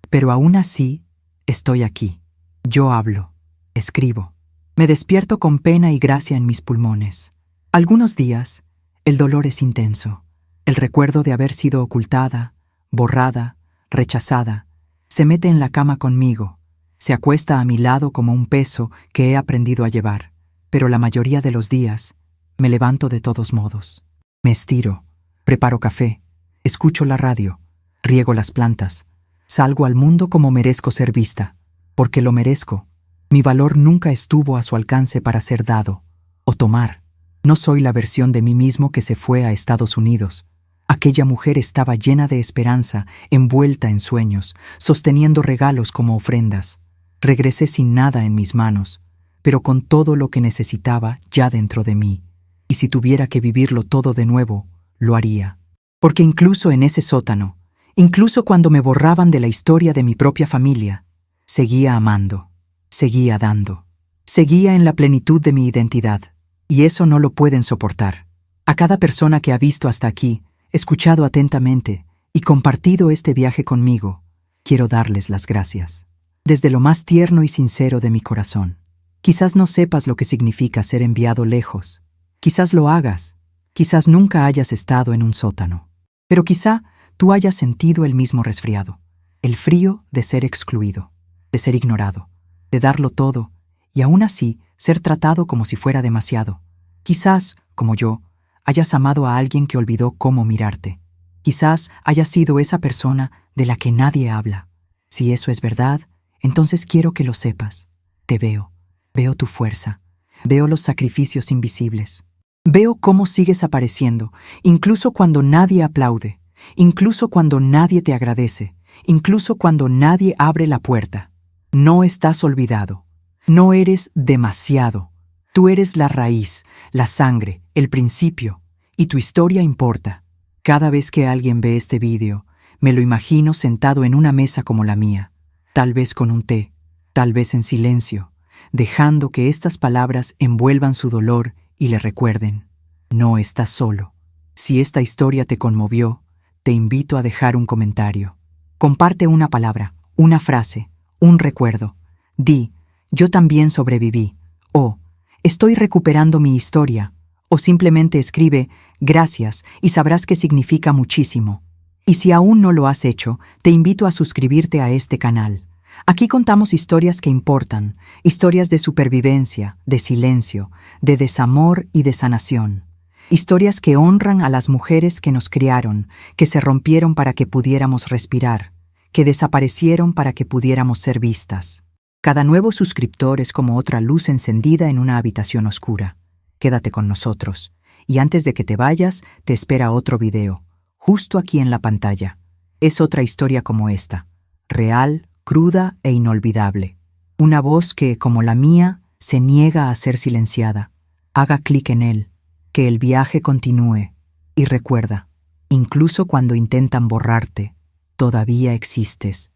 Pero aún así, estoy aquí. Yo hablo, escribo. Me despierto con pena y gracia en mis pulmones. Algunos días, el dolor es intenso. El recuerdo de haber sido ocultada, borrada, rechazada, se mete en la cama conmigo, se acuesta a mi lado como un peso que he aprendido a llevar, pero la mayoría de los días me levanto de todos modos. Me estiro, preparo café, escucho la radio, riego las plantas, salgo al mundo como merezco ser vista, porque lo merezco. Mi valor nunca estuvo a su alcance para ser dado o tomar. No soy la versión de mí mismo que se fue a Estados Unidos. Aquella mujer estaba llena de esperanza, envuelta en sueños, sosteniendo regalos como ofrendas. Regresé sin nada en mis manos, pero con todo lo que necesitaba ya dentro de mí. Y si tuviera que vivirlo todo de nuevo, lo haría. Porque incluso en ese sótano, incluso cuando me borraban de la historia de mi propia familia, seguía amando, seguía dando, seguía en la plenitud de mi identidad. Y eso no lo pueden soportar. A cada persona que ha visto hasta aquí, escuchado atentamente y compartido este viaje conmigo, quiero darles las gracias. Desde lo más tierno y sincero de mi corazón. Quizás no sepas lo que significa ser enviado lejos. Quizás lo hagas. Quizás nunca hayas estado en un sótano. Pero quizá tú hayas sentido el mismo resfriado. El frío de ser excluido, de ser ignorado, de darlo todo y aún así ser tratado como si fuera demasiado. Quizás, como yo, hayas amado a alguien que olvidó cómo mirarte. Quizás hayas sido esa persona de la que nadie habla. Si eso es verdad, entonces quiero que lo sepas. Te veo. Veo tu fuerza. Veo los sacrificios invisibles. Veo cómo sigues apareciendo, incluso cuando nadie aplaude, incluso cuando nadie te agradece, incluso cuando nadie abre la puerta. No estás olvidado. No eres demasiado. Tú eres la raíz, la sangre, el principio, y tu historia importa. Cada vez que alguien ve este vídeo, me lo imagino sentado en una mesa como la mía, tal vez con un té, tal vez en silencio, dejando que estas palabras envuelvan su dolor y le recuerden: no estás solo. Si esta historia te conmovió, te invito a dejar un comentario. Comparte una palabra, una frase, un recuerdo. Di: yo también sobreviví, o estoy recuperando mi historia, o simplemente escribe gracias y sabrás que significa muchísimo. Y si aún no lo has hecho, te invito a suscribirte a este canal. Aquí contamos historias que importan, historias de supervivencia, de silencio, de desamor y de sanación. Historias que honran a las mujeres que nos criaron, que se rompieron para que pudiéramos respirar, que desaparecieron para que pudiéramos ser vistas. Cada nuevo suscriptor es como otra luz encendida en una habitación oscura. Quédate con nosotros. Y antes de que te vayas, te espera otro video, justo aquí en la pantalla. Es otra historia como esta, real, cruda e inolvidable. Una voz que, como la mía, se niega a ser silenciada. Haga clic en él, que el viaje continúe. Y recuerda, incluso cuando intentan borrarte, todavía existes.